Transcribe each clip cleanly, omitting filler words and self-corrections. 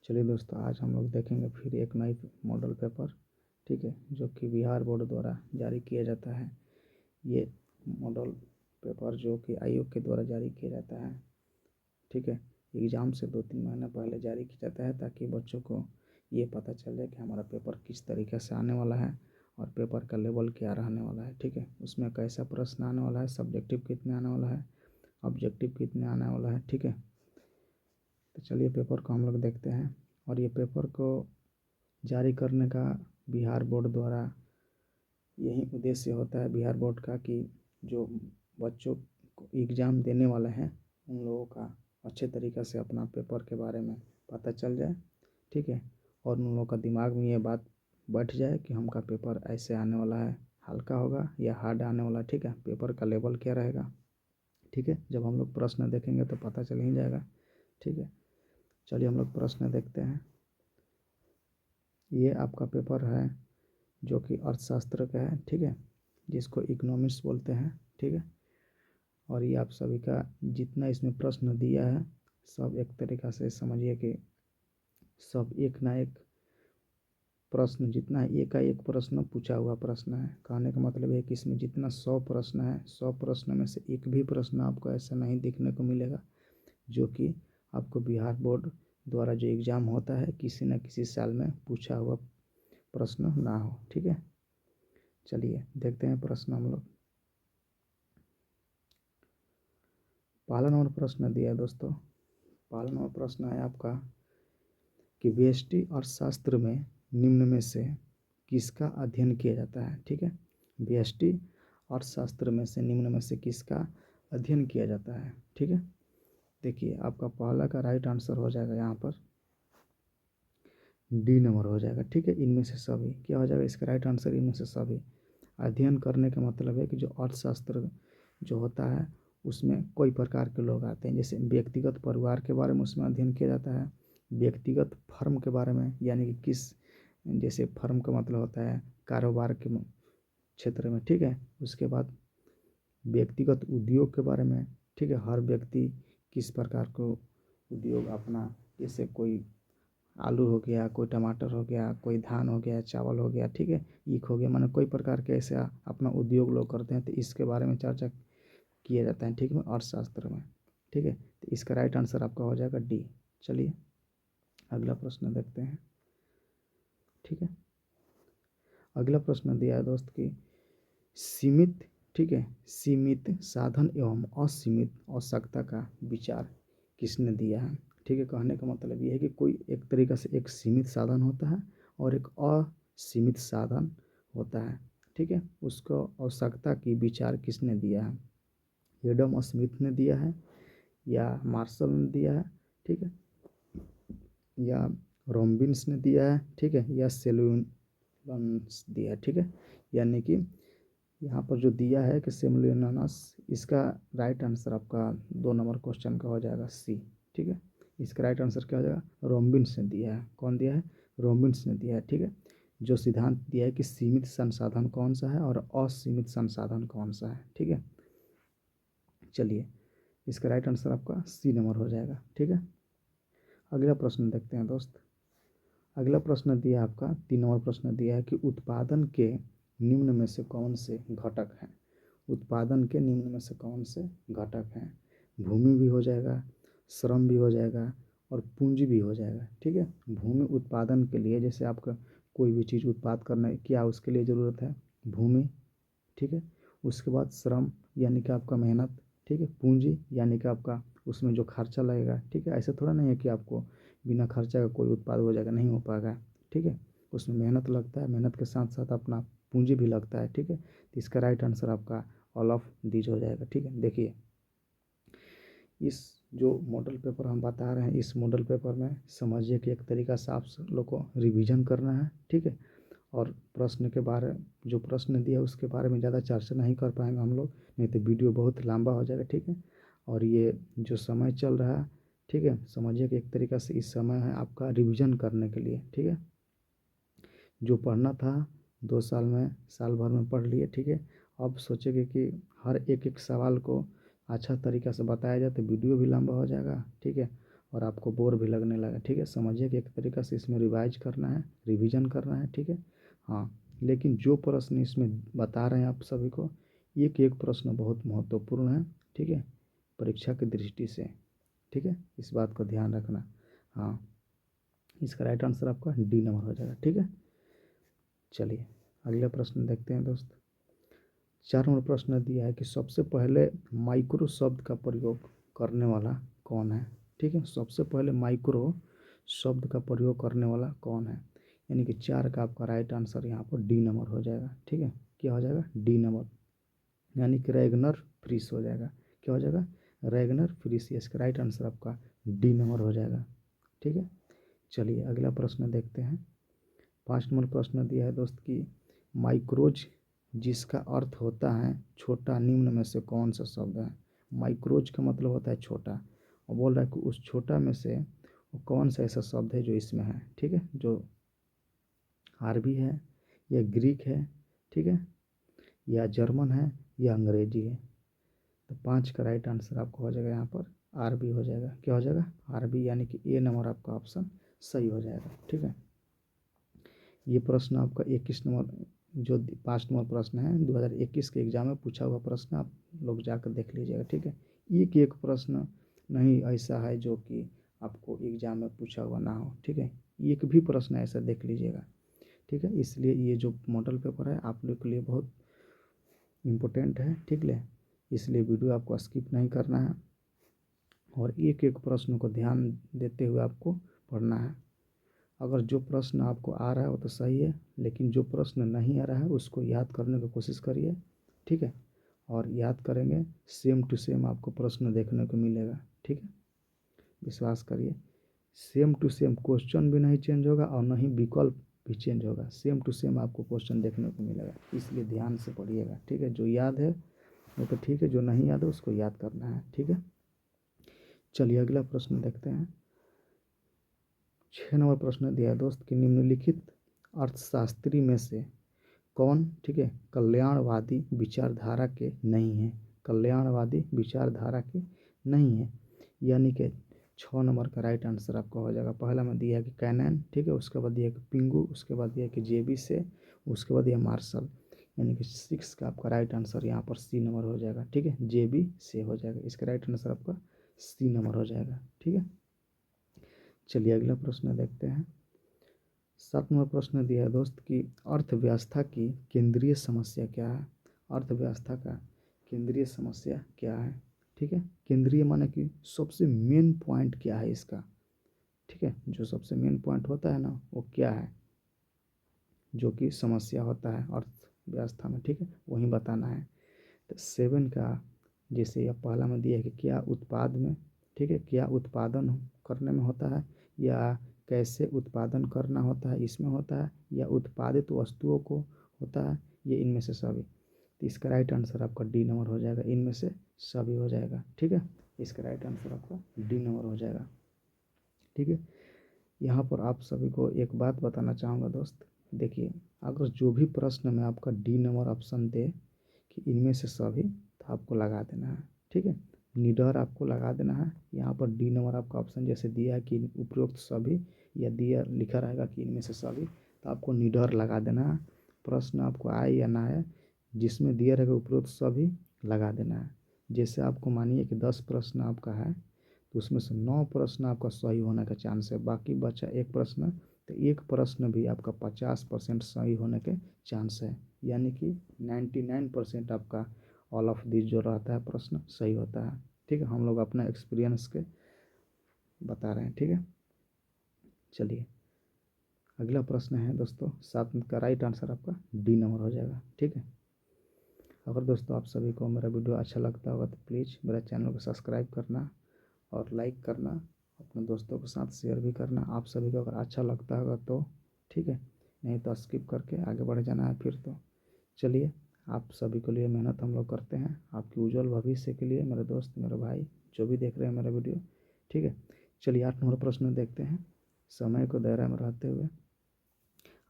चलिए दोस्तों, आज हम लोग देखेंगे फिर एक नई मॉडल पेपर, ठीक है, जो कि बिहार बोर्ड द्वारा जारी किया जाता है। ये मॉडल पेपर जो कि आयोग के द्वारा जारी किया जाता है, ठीक है, एग्ज़ाम से 2-3 महीने पहले जारी किया जाता है ताकि बच्चों को ये पता चल जाए कि हमारा पेपर किस तरीके से आने वाला है और पेपर का लेवल क्या रहने वाला है, ठीक है, उसमें कैसा प्रश्न आने वाला है, सब्जेक्टिव कितने आने वाला है, ऑब्जेक्टिव कितने आने वाला है, ठीक है। तो चलिए पेपर को हम लोग देखते हैं। और ये पेपर को जारी करने का बिहार बोर्ड द्वारा यही उद्देश्य होता है बिहार बोर्ड का कि जो बच्चों को एग्ज़ाम देने वाले हैं उन लोगों का अच्छे तरीक़े से अपना पेपर के बारे में पता चल जाए, ठीक है, और उन लोगों का दिमाग में ये बात बैठ जाए कि हमका पेपर ऐसे आने वाला है, हल्का होगा या हार्ड आने वाला है, ठीक है, पेपर का लेवल क्या रहेगा, ठीक है। जब हम लोग प्रश्न देखेंगे तो पता चल ही जाएगा, ठीक है। चलिए हम लोग प्रश्न देखते हैं। ये आपका पेपर है जो कि अर्थशास्त्र का है, ठीक है, जिसको इकोनॉमिक्स बोलते हैं, ठीक है। और ये आप सभी का जितना इसमें प्रश्न दिया है सब एक तरीक़ा से समझिए कि सब एक ना एक प्रश्न, जितना है एक का एक प्रश्न पूछा हुआ प्रश्न है। कहने का मतलब है कि इसमें जितना 100 प्रश्न है, 100 प्रश्न में से एक भी प्रश्न आपको ऐसा नहीं देखने को मिलेगा जो कि आपको बिहार बोर्ड द्वारा जो एग्ज़ाम होता है किसी न किसी साल में पूछा हुआ प्रश्न ना हो, ठीक है। चलिए देखते हैं प्रश्न हम लोग। पहला नंबर प्रश्न दिया है दोस्तों। पहला नंबर प्रश्न है आपका कि व्यष्टि अर्थशास्त्र में निम्न में से किसका अध्ययन किया जाता है, ठीक है। व्यष्टि अर्थशास्त्र में से निम्न में से किसका अध्ययन किया जाता है, ठीक है। देखिए आपका पहला का राइट आंसर हो जाएगा यहाँ पर डी नंबर हो जाएगा, ठीक है। इनमें से सभी क्या हो जाएगा, इसका राइट आंसर इनमें से सभी। अध्ययन करने का मतलब है कि जो अर्थशास्त्र जो होता है उसमें कई प्रकार के लोग आते हैं, जैसे व्यक्तिगत परिवार के बारे में उसमें अध्ययन किया जाता है, व्यक्तिगत फर्म के बारे में, यानी कि किस, जैसे फर्म का मतलब होता है कारोबार के क्षेत्र में, ठीक है। उसके बाद व्यक्तिगत उद्योग के बारे में, ठीक है, हर व्यक्ति किस प्रकार को उद्योग अपना, जैसे कोई आलू हो गया, कोई टमाटर हो गया, कोई धान हो गया, चावल हो गया, ठीक है, ईख हो गया, माने कोई प्रकार के ऐसे अपना उद्योग लोग करते हैं, तो इसके बारे में चर्चा किया जाता है, ठीक है, अर्थशास्त्र में, ठीक है। तो इसका राइट आंसर आपका हो जाएगा डी। चलिए अगला प्रश्न देखते हैं, ठीक है। अगला प्रश्न दिया है दोस्त कि सीमित, ठीक है, सीमित साधन एवं असीमित आवश्यकता का विचार किसने दिया है, ठीक है। कहने का मतलब ये है कि कोई एक तरीक़े से एक सीमित साधन होता है और एक असीमित साधन होता है, ठीक है। उसको आवश्यकता की विचार किसने दिया है, एडम स्मिथ ने दिया है या मार्शल ने दिया है, ठीक है, या रॉबिन्स ने दिया है, ठीक है, या सेल्विनस दिया है, ठीक है। यानी कि यहाँ पर जो दिया है कि सेल्विनस, इसका राइट आंसर आपका 2 नंबर क्वेश्चन का हो जाएगा सी, ठीक है। इसका राइट आंसर क्या हो जाएगा, रॉबिन्स ने दिया है। कौन दिया है, रॉबिन्स ने दिया है, ठीक है। जो सिद्धांत दिया है कि सीमित संसाधन कौन सा है और असीमित संसाधन कौन सा है, ठीक है। चलिए इसका राइट आंसर आपका सी नंबर हो जाएगा, ठीक है। अगला प्रश्न देखते हैं दोस्त। अगला प्रश्न दिया आपका 3 नंबर प्रश्न दिया है कि उत्पादन के निम्न में से कौन से घटक हैं। उत्पादन के निम्न में से कौन से घटक हैं। भूमि भी हो जाएगा, श्रम भी हो जाएगा और पूंजी भी हो जाएगा, ठीक है। भूमि उत्पादन के लिए, जैसे आपका कोई भी चीज़ उत्पाद करना क्या उसके लिए ज़रूरत है, भूमि, ठीक है। उसके बाद श्रम यानी कि आपका मेहनत, ठीक है। पूंजी यानी कि आपका उसमें जो खर्चा लगेगा, ठीक है। ऐसे थोड़ा नहीं है कि आपको बिना खर्चा का कोई उत्पाद हो जाएगा, नहीं हो पाएगा, ठीक है। उसमें मेहनत लगता है, मेहनत के साथ साथ अपना पूंजी भी लगता है, ठीक है। तो इसका राइट आंसर आपका ऑल ऑफ दीज हो जाएगा, ठीक है। देखिए इस जो मॉडल पेपर हम बता रहे हैं, इस मॉडल पेपर में समझिए कि एक तरीका से आप लोग को रिवीजन करना है, ठीक है। और प्रश्न के बारे, जो प्रश्न दिया उसके बारे में ज़्यादा चर्चा नहीं कर पाएंगे हम लोग, नहीं तो वीडियो बहुत लंबा हो जाएगा, ठीक है। और ये जो समय चल रहा है, ठीक है, समझिए कि एक तरीक़ा से इस समय है आपका रिवीजन करने के लिए, ठीक है। जो पढ़ना था 2 साल में, साल भर में पढ़ लिए, ठीक है। अब सोचेंगे कि हर एक एक सवाल को अच्छा तरीक़ा से बताया जाए तो वीडियो भी लंबा हो जाएगा, ठीक है, और आपको बोर भी लगने लगा, ठीक है। समझिए कि एक तरीक़े से इसमें रिवाइज करना है, रिवीजन करना है, ठीक है। हाँ, लेकिन जो प्रश्न इसमें बता रहे हैं आप सभी को, एक एक प्रश्न बहुत महत्वपूर्ण है, ठीक है, परीक्षा की दृष्टि से, ठीक है। इस बात को ध्यान रखना। हाँ, इसका राइट आंसर आपका डी नंबर हो जाएगा, ठीक है। चलिए अगला प्रश्न देखते हैं दोस्त। 4 नंबर प्रश्न दिया है कि सबसे पहले माइक्रो शब्द का प्रयोग करने वाला कौन है, ठीक है। सबसे पहले माइक्रो शब्द का प्रयोग करने वाला कौन है, यानी कि 4 का आपका राइट आंसर यहाँ पर डी नंबर हो जाएगा, ठीक है। क्या हो जाएगा, डी नंबर, यानी कि रैगनर फ्रिश हो जाएगा। क्या हो जाएगा, रैगनर फ्रिश, इसका राइट आंसर आपका डी नंबर हो जाएगा, ठीक है। चलिए अगला प्रश्न देखते हैं। 5 नंबर प्रश्न दिया है दोस्त कि माइक्रोज जिसका अर्थ होता है छोटा निम्न में से कौन सा शब्द है। माइक्रोज का मतलब होता है छोटा, और बोल रहा है कि उस छोटा में से वो कौन सा ऐसा शब्द है जो इसमें है, ठीक है, जो अरबी है या ग्रीक है, ठीक है, या जर्मन है या अंग्रेजी है। तो 5 का राइट आंसर आपको हो जाएगा यहाँ पर आरबी हो जाएगा। क्या हो जाएगा, आरबी, यानी कि ए नंबर आपका ऑप्शन सही हो जाएगा, ठीक है। ये प्रश्न आपका 21 नंबर, जो 5 नंबर प्रश्न है 2021 के एग्जाम में पूछा हुआ प्रश्न, आप लोग जाकर देख लीजिएगा, ठीक है। एक प्रश्न नहीं ऐसा है जो कि आपको एग्जाम में पूछा हुआ ना हो, ठीक है। एक भी प्रश्न ऐसा देख लीजिएगा, ठीक है। इसलिए ये जो मॉडल पेपर है आप लोग के लिए बहुत इम्पोर्टेंट है, ठीक है। इसलिए वीडियो आपको स्किप नहीं करना है और एक एक प्रश्न को ध्यान देते हुए आपको पढ़ना है। अगर जो प्रश्न आपको आ रहा है वो तो सही है, लेकिन जो प्रश्न नहीं आ रहा है उसको याद करने की कोशिश करिए, ठीक है। और याद करेंगे सेम टू सेम आपको प्रश्न देखने को मिलेगा, ठीक है। विश्वास करिए, सेम टू सेम क्वेश्चन भी नहीं चेंज होगा और ना ही विकल्प भी चेंज होगा, सेम टू सेम आपको क्वेश्चन देखने को मिलेगा। इसलिए ध्यान से पढ़िएगा, ठीक है। जो याद है वो तो ठीक है, जो नहीं याद है उसको याद करना है, ठीक है। चलिए अगला प्रश्न देखते हैं। 6 नंबर प्रश्न दिया है दोस्त कि निम्नलिखित अर्थशास्त्री में से कौन, ठीक है, कल्याणवादी विचारधारा के नहीं है। कल्याणवादी विचारधारा के नहीं है, यानी कि 6 नंबर का राइट आंसर आपका हो जाएगा। पहला में दिया है कि कैनन, ठीक है, उसके बाद दिया है कि पिंगू, उसके बाद दिया है कि जेबी से, उसके बाद दिया मार्शल, यानी कि 6 का आपका राइट आंसर यहाँ पर सी नंबर हो जाएगा, ठीक है। जेबी से हो जाएगा, इसका राइट आंसर आपका सी नंबर हो जाएगा, ठीक है। चलिए अगला प्रश्न देखते हैं। 7 नंबर प्रश्न दिया है दोस्त कि अर्थव्यवस्था की केंद्रीय समस्या क्या है। अर्थव्यवस्था का केंद्रीय समस्या क्या है, ठीक है। केंद्रीय माने कि सबसे मेन पॉइंट क्या है इसका, ठीक है। जो सबसे मेन पॉइंट होता है ना वो क्या है, जो कि समस्या होता है अर्थव्यवस्था में, ठीक है, वही बताना है। तो 7 का जैसे यह पहला में दिया है कि क्या उत्पाद में, ठीक है, क्या उत्पादन करने में होता है, या कैसे उत्पादन करना होता है इसमें होता है, या उत्पादित वस्तुओं को होता है, ये इनमें से सभी। तो इसका राइट आंसर आपका डी नंबर हो जाएगा, इनमें से सभी हो जाएगा, ठीक है। इसका राइट आंसर आपका डी नंबर हो जाएगा, ठीक है। यहाँ पर आप सभी को एक बात बताना चाहूँगा दोस्त, देखिए अगर जो भी प्रश्न में आपका डी नंबर ऑप्शन दे कि इनमें से सभी, तो आपको लगा देना है, ठीक है। निडर आपको लगा देना है। यहाँ पर डी नंबर आपका ऑप्शन जैसे दिया है कि उपरोक्त सभी, या दिया लिखा रहेगा कि इनमें से सभी, तो आपको निडर लगा देना है। प्रश्न आपको आए या ना आए, जिसमें दिया रहेगा उपरोक्त सभी लगा देना है। जैसे आपको मानिए कि 10 प्रश्न आपका है, तो उसमें से 9 प्रश्न आपका सही होने का चांस है, बाकी बचा एक प्रश्न, तो एक प्रश्न भी आपका 50% सही होने के चांस है, यानी कि 99% आपका ऑल ऑफ दिस जो रहता है प्रश्न सही होता है, ठीक है। हम लोग अपना एक्सपीरियंस के बता रहे हैं, ठीक है। चलिए अगला प्रश्न है दोस्तों, 7 का राइट आंसर आपका डी नंबर हो जाएगा, ठीक है। अगर दोस्तों आप सभी को मेरा वीडियो अच्छा लगता होगा तो प्लीज़ मेरा चैनल को सब्सक्राइब करना और लाइक करना, अपने दोस्तों के साथ शेयर भी करना। आप सभी को अगर अच्छा लगता होगा तो ठीक है, नहीं तो स्किप करके आगे बढ़ जाना है फिर तो। चलिए आप सभी के लिए मेहनत हम लोग करते हैं, आपके उज्जवल भविष्य के लिए मेरे दोस्त, मेरे भाई जो भी देख रहे हैं मेरा वीडियो, ठीक है। चलिए 8 नंबर प्रश्न देखते हैं, समय को दायरा में रहते हुए।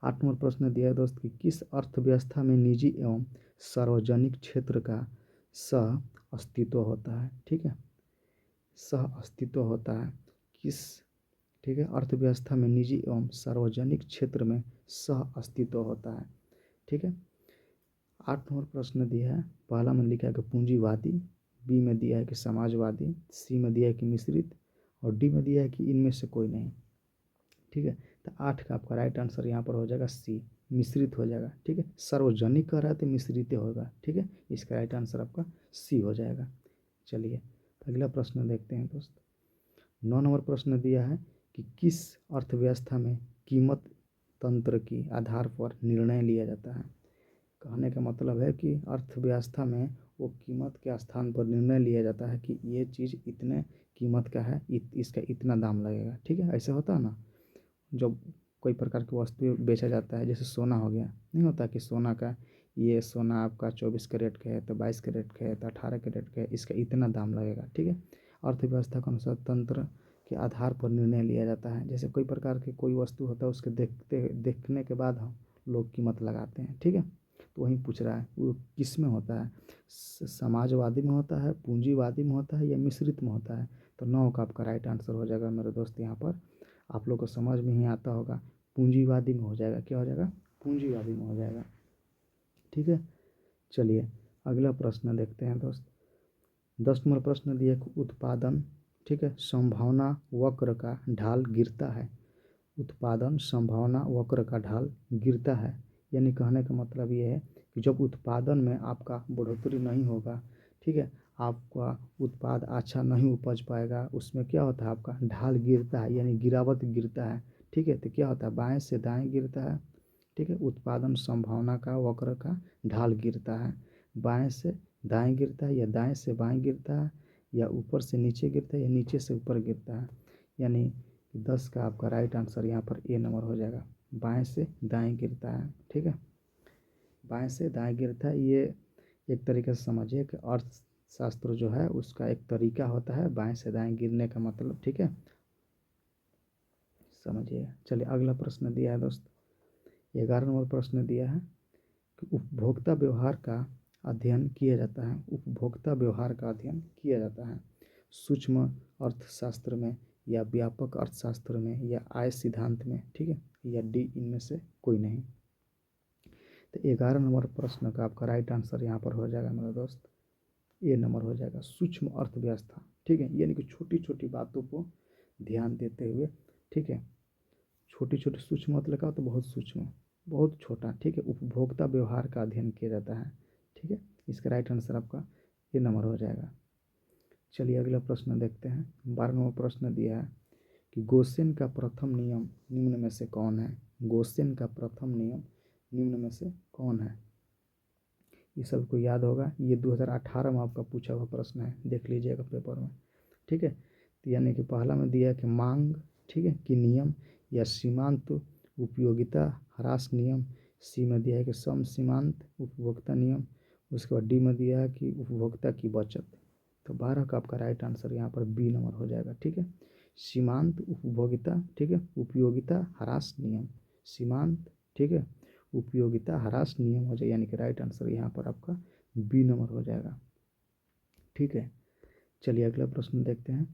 8 नंबर प्रश्न दिया है दोस्त कि किस अर्थव्यवस्था में निजी एवं सार्वजनिक क्षेत्र का सह अस्तित्व होता है, ठीक है। सह अस्तित्व होता है किस, ठीक है, अर्थव्यवस्था में निजी एवं सार्वजनिक क्षेत्र में सह अस्तित्व होता है। ठीक है, 8 नंबर प्रश्न दिया है, पहला में लिखा है कि पूंजीवादी, बी में दिया है कि समाजवादी, सी में दिया है कि मिश्रित और डी में दिया है कि इनमें से कोई नहीं। ठीक है, तो 8 का आपका राइट आंसर यहाँ पर हो जाएगा सी, मिश्रित हो जाएगा। ठीक है, सार्वजनिक कह रहा है तो मिश्रित होगा। ठीक है, इसका राइट आंसर आपका सी हो जाएगा। चलिए अगला प्रश्न देखते हैं दोस्त। 9 नंबर प्रश्न दिया है कि किस अर्थव्यवस्था में कीमत तंत्र की आधार पर निर्णय लिया जाता है। कहने का मतलब है कि अर्थव्यवस्था में वो कीमत के स्थान पर निर्णय लिया जाता है कि ये चीज़ इतने कीमत का है, इसका इतना दाम लगेगा। ठीक है, ऐसा होता है ना, जब कोई प्रकार की वस्तु बेचा जाता है, जैसे सोना हो गया, नहीं होता कि सोना का, ये सोना आपका 24 कैरेट का है तो 22 कैरेट का है तो 18 कैरेट का है, इसका इतना दाम लगेगा। ठीक है, अर्थव्यवस्था के अनुसार तंत्र के आधार पर निर्णय लिया जाता है। जैसे कोई प्रकार की कोई वस्तु होता है, उसके देखने के बाद हम लोग कीमत लगाते हैं। ठीक है, तो वहीं पूछ रहा है वो किस में होता है, समाजवादी में होता है, पूंजीवादी में होता है या मिश्रित में होता है। तो 9 का आपका राइट आंसर हो जाएगा मेरे दोस्त। यहाँ पर आप लोग को समझ में ही आता होगा, पूंजीवादी में हो जाएगा। क्या हो जाएगा, पूंजीवादी में हो जाएगा। ठीक है, चलिए अगला प्रश्न देखते हैं दोस्त। 10 नंबर प्रश्न दिए उत्पादन, ठीक है, संभावना वक्र का ढाल गिरता है। उत्पादन संभावना वक्र का ढाल गिरता है, यानी कहने का मतलब ये है कि जब उत्पादन में आपका बढ़ोतरी नहीं होगा, ठीक है, आपका उत्पाद अच्छा नहीं उपज पाएगा, उसमें क्या होता है, आपका ढाल गिरता है, यानी गिरावट गिरता है। ठीक है, तो क्या होता है, बाएं से दाएं गिरता है। ठीक है, उत्पादन संभावना का वक्र का ढाल गिरता है, बाएं से दाएं गिरता है या दाएं से बाएं गिरता है या ऊपर से नीचे गिरता है या नीचे से ऊपर गिरता है। यानी 10 का आपका राइट आंसर यहाँ पर ए नंबर हो जाएगा, बाएं से दाएं गिरता है। ठीक है, बाएं से दाएं गिरता है, ये एक तरीके से समझिए कि अर्थशास्त्र जो है उसका एक तरीका होता है बाएं से दाएं गिरने का मतलब। ठीक है, समझिए। चलिए अगला प्रश्न दिया है दोस्त, 11 नंबर प्रश्न दिया है कि उपभोक्ता व्यवहार का अध्ययन किया जाता है। उपभोक्ता व्यवहार का अध्ययन किया जाता है सूक्ष्म अर्थशास्त्र में या व्यापक अर्थशास्त्र में या आय सिद्धांत में। ठीक है, या डी इनमें से कोई नहीं। तो 11 नंबर प्रश्न का आपका राइट आंसर यहाँ पर हो जाएगा मेरा दोस्त, ए नंबर हो जाएगा, सूक्ष्म अर्थव्यवस्था। ठीक है, यानी कि छोटी छोटी बातों को ध्यान देते हुए, ठीक है, छोटी छोटी सूक्ष्म मतलब का तो बहुत सूक्ष्म, बहुत छोटा। ठीक है, उपभोक्ता व्यवहार का अध्ययन किया जाता है। ठीक है, इसका राइट आंसर आपका ये नंबर हो जाएगा। चलिए अगला प्रश्न देखते हैं। 12 नंबर प्रश्न दिया है कि गोसेन का प्रथम नियम निम्न में से कौन है। गोसेन का प्रथम नियम निम्न में से कौन है। ये सबको याद होगा, ये 2018 में आपका पूछा हुआ प्रश्न है, देख लीजिएगा पेपर में। ठीक है, तो यानी कि पहला में दिया है कि मांग, ठीक है, कि नियम या सीमांत उपयोगिता ह्रास नियम, सी में दिया है कि सम सीमांत उपभोक्ता नियम, उसके बाद डी में दिया है कि उपभोक्ता की बचत। तो 12 का आपका राइट आंसर यहाँ पर बी नंबर हो जाएगा। ठीक है, सीमांत उपभोगिता, ठीक है, उपयोगिता ह्रास नियम, सीमांत, ठीक है, उपयोगिता ह्रास नियम हो जाए, यानी कि राइट आंसर यहाँ पर आपका बी नंबर हो जाएगा। ठीक है, चलिए अगला प्रश्न देखते हैं।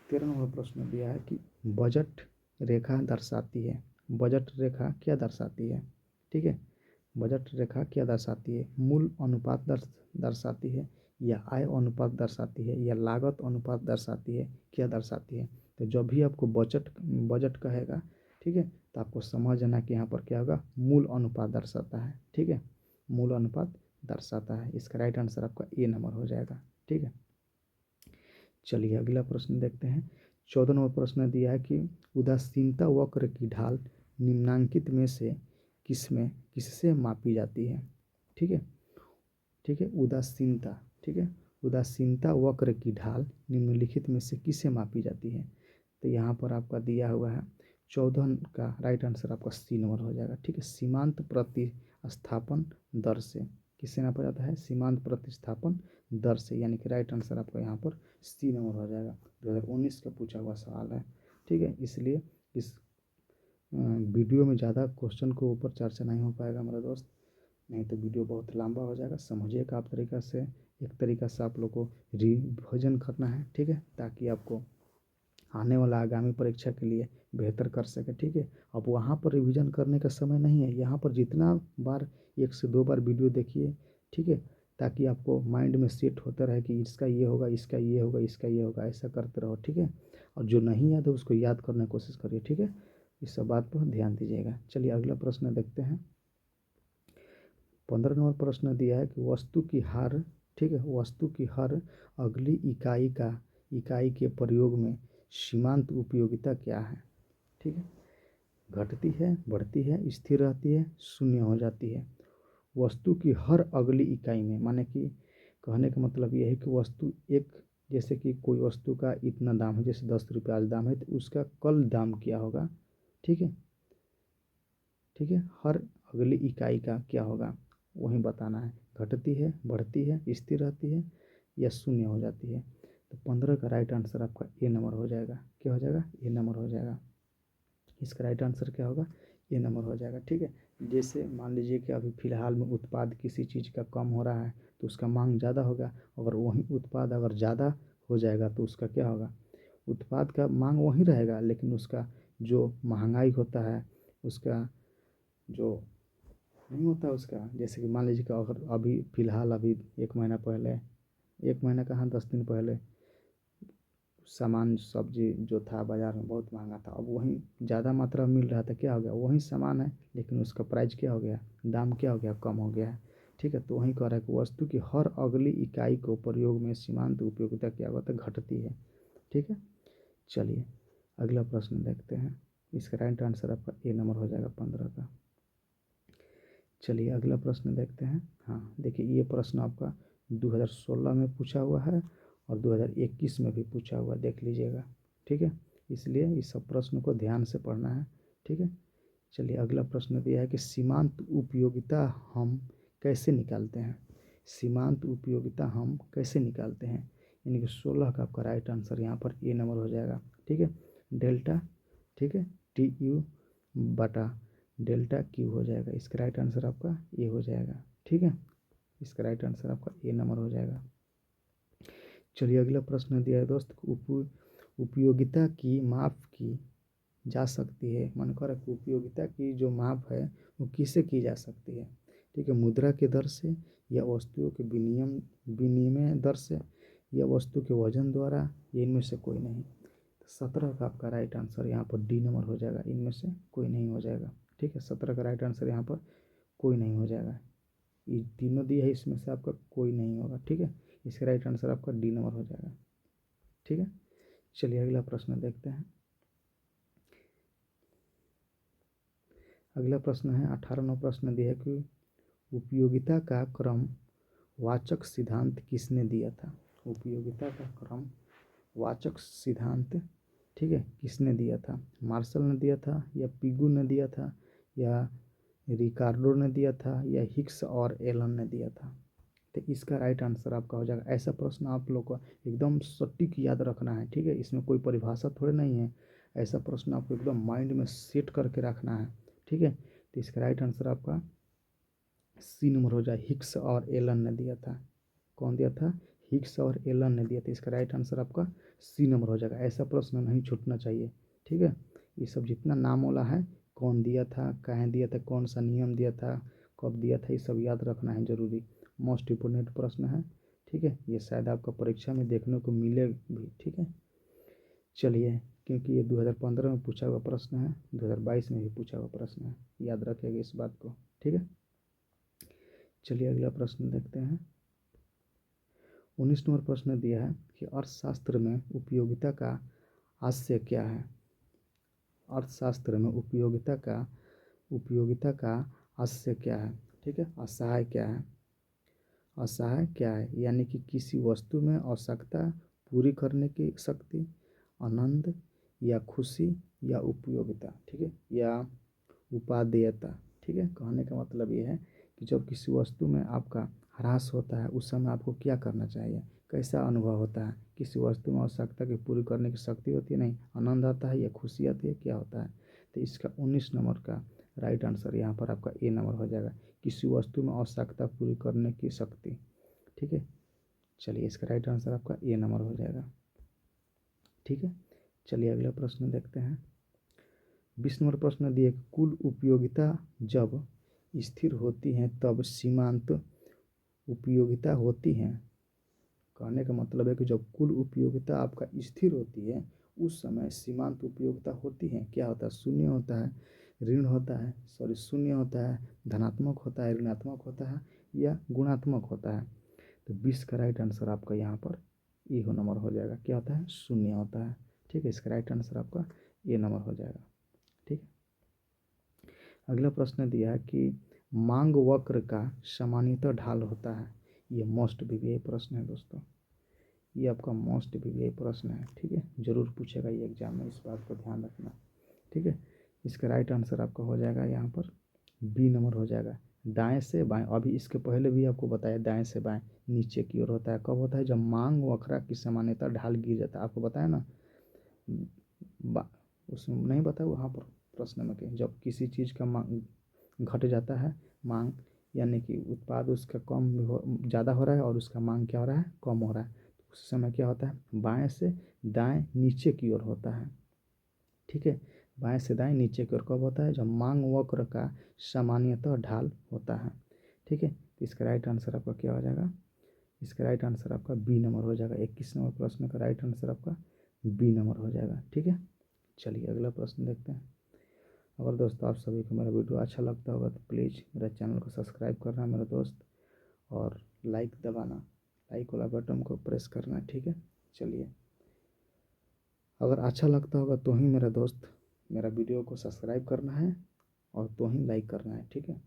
13 नंबर प्रश्न दिया है कि बजट रेखा दर्शाती है। बजट रेखा क्या दर्शाती है। ठीक है, बजट रेखा क्या दर्शाती है, मूल अनुपात दर्शाती है या आय अनुपात दर्शाती है या लागत अनुपात दर्शाती है, क्या दर्शाती है। तो जब भी आपको बजट बजट कहेगा, ठीक है, तो आपको समझ जाना कि यहाँ पर क्या होगा, मूल अनुपात दर्शाता है। ठीक है, मूल अनुपात दर्शाता है, इसका राइट आंसर आपका ए नंबर हो जाएगा। ठीक है, चलिए अगला प्रश्न देखते हैं। 14 नंबर प्रश्न दिया है कि उदासीनता वक्र की ढाल निम्नांकित में से किससे मापी जाती है। ठीक है, ठीक है, उदासीनता, ठीक है, उदासीनता वक्र की ढाल निम्नलिखित में से किससे मापी जाती है। तो यहाँ पर आपका दिया हुआ है 14 का राइट आंसर आपका सी नंबर हो जाएगा। ठीक है, सीमांत प्रतिस्थापन दर से किससे नापा जाता है, सीमांत प्रतिस्थापन दर से, यानी कि राइट आंसर आपका यहाँ पर सी नंबर हो जाएगा। 2019 का पूछा हुआ सवाल है। ठीक है, इसलिए इस वीडियो में ज़्यादा क्वेश्चन के ऊपर चर्चा नहीं हो पाएगा मेरा दोस्त, नहीं तो वीडियो बहुत लंबा हो जाएगा। समझिएगा आप तरीक़ा से, एक तरीक़ा से आप लोग को रिविजन करना है। ठीक है, ताकि आपको आने वाला आगामी परीक्षा के लिए बेहतर कर सके। ठीक है, अब वहाँ पर रिवीजन करने का समय नहीं है, यहाँ पर जितना बार 1 से 2 बार वीडियो देखिए। ठीक है, ताकि आपको माइंड में सेट होता रहे कि इसका ये होगा, इसका ये होगा, इसका ये होगा, ऐसा करते रहो। ठीक है, और जो नहीं याद है उसको याद करने की कोशिश करिए। ठीक है, इस सब बात पर ध्यान दीजिएगा। चलिए अगला प्रश्न देखते हैं। 15 नंबर प्रश्न दिया है कि वस्तु की हर, ठीक है, वस्तु की हर अगली इकाई के प्रयोग में सीमांत उपयोगिता क्या है। ठीक है, घटती है, बढ़ती है, स्थिर रहती है, शून्य हो जाती है। वस्तु की हर अगली इकाई में, माने कि कहने का मतलब यह है कि वस्तु एक, जैसे कि कोई वस्तु का इतना दाम है, जैसे 10 रुपये आज दाम है, तो उसका कल दाम क्या होगा। ठीक है, ठीक है, हर अगली इकाई का क्या होगा वही बताना है। घटती है, बढ़ती है, स्थिर रहती है या शून्य हो जाती है। तो 15 का राइट आंसर आपका ए नंबर हो जाएगा। क्या हो जाएगा, ए नंबर हो जाएगा। इसका राइट आंसर क्या होगा, ए नंबर हो जाएगा। ठीक है, जैसे मान लीजिए कि अभी फ़िलहाल में उत्पाद किसी चीज़ का कम हो रहा है तो उसका मांग ज़्यादा होगा। अगर वही उत्पाद अगर ज़्यादा हो जाएगा तो उसका क्या होगा, उत्पाद का मांग वही रहेगा, लेकिन उसका जो महंगाई होता है, उसका जो नहीं होता उसका, जैसे कि मान लीजिए कि अगर अभी फ़िलहाल अभी 1 महीना पहले, 1 महीना कहाँ 10 दिन पहले सामान सब्जी जो था बाज़ार में बहुत महंगा था, अब वहीं ज़्यादा मात्रा में मिल रहा था, क्या हो गया, वही सामान है लेकिन उसका प्राइस क्या हो गया, दाम क्या हो गया, कम हो गया है। ठीक है, तो वहीं कह रहा है कि वस्तु की हर अगली इकाई को प्रयोग में सीमांत उपयोगिता क्या होता है, घटती है। ठीक है, चलिए अगला प्रश्न देखते हैं। इसका राइट आंसर आपका ए नंबर हो जाएगा 15 का। चलिए अगला प्रश्न देखते हैं। हाँ देखिए, ये प्रश्न आपका 2016 में पूछा हुआ है और 2021 में भी पूछा हुआ, देख लीजिएगा। ठीक है, इसलिए इस सब प्रश्न को ध्यान से पढ़ना है। ठीक है, चलिए अगला प्रश्न दिया है कि सीमांत उपयोगिता हम कैसे निकालते हैं। सीमांत उपयोगिता हम कैसे निकालते हैं, यानी कि 16 का आपका राइट आंसर यहाँ पर ए नंबर हो जाएगा। ठीक है, डेल्टा, ठीक है, टी यू बटा डेल्टा क्यू हो जाएगा। इसका राइट आंसर आपका ए हो जाएगा। ठीक है, इसका राइट आंसर आपका ए नंबर हो जाएगा। चलिए अगला प्रश्न दिया है दोस्त, उपयोगिता की माप की जा सकती है। मन कर उपयोगिता की जो माप है वो किससे की जा सकती है। ठीक है, मुद्रा के दर से, या वस्तुओं के विनिमय दर से, या वस्तु के वजन द्वारा, या इनमें से कोई नहीं। तो 17 का आपका राइट आंसर यहाँ पर डी नंबर हो जाएगा, इनमें से कोई नहीं हो जाएगा। ठीक है, 17 का राइट आंसर यहाँ पर कोई नहीं हो जाएगा। ये तीनों दिए है, इसमें से आपका कोई नहीं होगा। ठीक है, इसका राइट आंसर आपका डी नंबर हो जाएगा। ठीक है, चलिए अगला प्रश्न देखते हैं। अगला प्रश्न है 18वां प्रश्न दिया है कि उपयोगिता का क्रम वाचक सिद्धांत किसने दिया था। उपयोगिता का क्रम वाचक सिद्धांत, ठीक है, किसने दिया था। मार्शल ने दिया था, या पिगू ने दिया था, या रिकार्डो ने दिया था, या हिक्स और एलन ने दिया था। तो इसका राइट आंसर आपका हो जाएगा। ऐसा प्रश्न आप लोग को एकदम सटीक याद रखना है। ठीक है, इसमें कोई परिभाषा थोड़ी नहीं है, ऐसा प्रश्न आपको एकदम माइंड में सेट करके रखना है। ठीक है, तो इसका राइट आंसर आपका सी नंबर हो जाए, हिक्स और एलन ने दिया था। कौन दिया था, हिक्स और एलन ने दिया था। इसका राइट आंसर आपका सी नंबर हो जाएगा। ऐसा प्रश्न नहीं छूटना चाहिए। ठीक है, ये सब जितना नाम वाला है, कौन दिया था, कहाँ दिया था, कौन सा नियम दिया था, कब दिया था, ये सब याद रखना है जरूरी। मोस्ट इम्पोर्टेंट प्रश्न है। ठीक है, ये शायद आपका परीक्षा में देखने को मिले भी। ठीक है, चलिए, क्योंकि ये 2015 में पूछा हुआ प्रश्न है, 2022 में भी पूछा हुआ प्रश्न है, याद रखिएगा इस बात को। ठीक है, चलिए अगला प्रश्न देखते हैं। 19 नंबर प्रश्न दिया है कि अर्थशास्त्र में उपयोगिता का आशय क्या है। अर्थशास्त्र में उपयोगिता का आशय क्या है। ठीक है, असहाय क्या है, असहाय क्या है, यानी कि किसी वस्तु में आवश्यकता पूरी करने की शक्ति, आनंद, या खुशी, या उपयोगिता। ठीक है, या उपादेयता। ठीक है, कहने का मतलब ये है कि जब किसी वस्तु में आपका ह्रास होता है उस समय आपको क्या करना चाहिए, कैसा अनुभव होता है। किसी वस्तु में आवश्यकता की पूरी करने की शक्ति होती है, नहीं, आनंद आता है या खुशी आती है, क्या होता है। तो इसका 19 नंबर का राइट आंसर यहाँ पर आपका ए नंबर हो जाएगा, किसी वस्तु में आवश्यकता पूरी करने की शक्ति। ठीक है, चलिए इसका राइट आंसर आपका ए नंबर हो जाएगा। ठीक है, चलिए अगला प्रश्न देखते हैं। 20 नंबर प्रश्न दिए, कुल उपयोगिता जब स्थिर होती है तब सीमांत उपयोगिता होती है। कहने का मतलब है कि जब कुल उपयोगिता आपका स्थिर होती है उस समय सीमांत उपयोगिता होती है। क्या होता है? शून्य होता है, ऋण होता है, सॉरी शून्य होता है, धनात्मक होता है, ऋणात्मक होता है या गुणात्मक होता है। तो 20 का राइट आंसर आपका यहाँ पर ए हो नंबर हो जाएगा। क्या होता है? शून्य होता है। ठीक है, इसका राइट आंसर आपका ए नंबर हो जाएगा। ठीक है, अगला प्रश्न दिया है कि मांग वक्र का सामान्यतः ढाल होता है। ये मोस्ट वीवीआई प्रश्न है दोस्तों, ये आपका मोस्ट वीवीआई प्रश्न है। ठीक है, जरूर पूछेगा ये एग्जाम में, इस बात को ध्यान रखना। ठीक है, इसका राइट आंसर आपका हो जाएगा यहाँ पर बी नंबर हो जाएगा। दाएं से बाएं, अभी इसके पहले भी आपको बताया दाएं से बाएं नीचे की ओर होता है। कब होता है? जब मांग वक्र की सामान्यतः ढाल गिर जाता है। आपको बताया ना, उसमें नहीं बताया वहाँ पर प्रश्न में कि जब किसी चीज़ का मांग घट जाता है, मांग यानी कि उत्पाद उसका कम ज़्यादा हो रहा है और उसका मांग क्या हो रहा है? कम हो रहा है। तो उस समय क्या होता है? बाएं से दाएं नीचे की ओर होता है। ठीक है, बाएं से दाएं नीचे की ओर कब होता है? जब मांग वक्र का सामान्यतः ढाल होता है। ठीक है, तो इसका राइट आंसर आपका क्या हो जाएगा? इसका राइट आंसर आपका बी नंबर हो जाएगा। 21 नंबर प्रश्न का राइट आंसर आपका बी नंबर हो जाएगा। ठीक है, चलिए अगला प्रश्न देखते हैं। अगर दोस्तों आप सभी को मेरा वीडियो अच्छा लगता होगा तो प्लीज़ मेरा चैनल को सब्सक्राइब करना मेरे दोस्त, और लाइक दबाना, लाइक वाला बटन को प्रेस करना। ठीक है, चलिए अगर अच्छा लगता होगा तो ही मेरा दोस्त मेरा वीडियो को सब्सक्राइब करना है और तो ही लाइक करना है। ठीक है,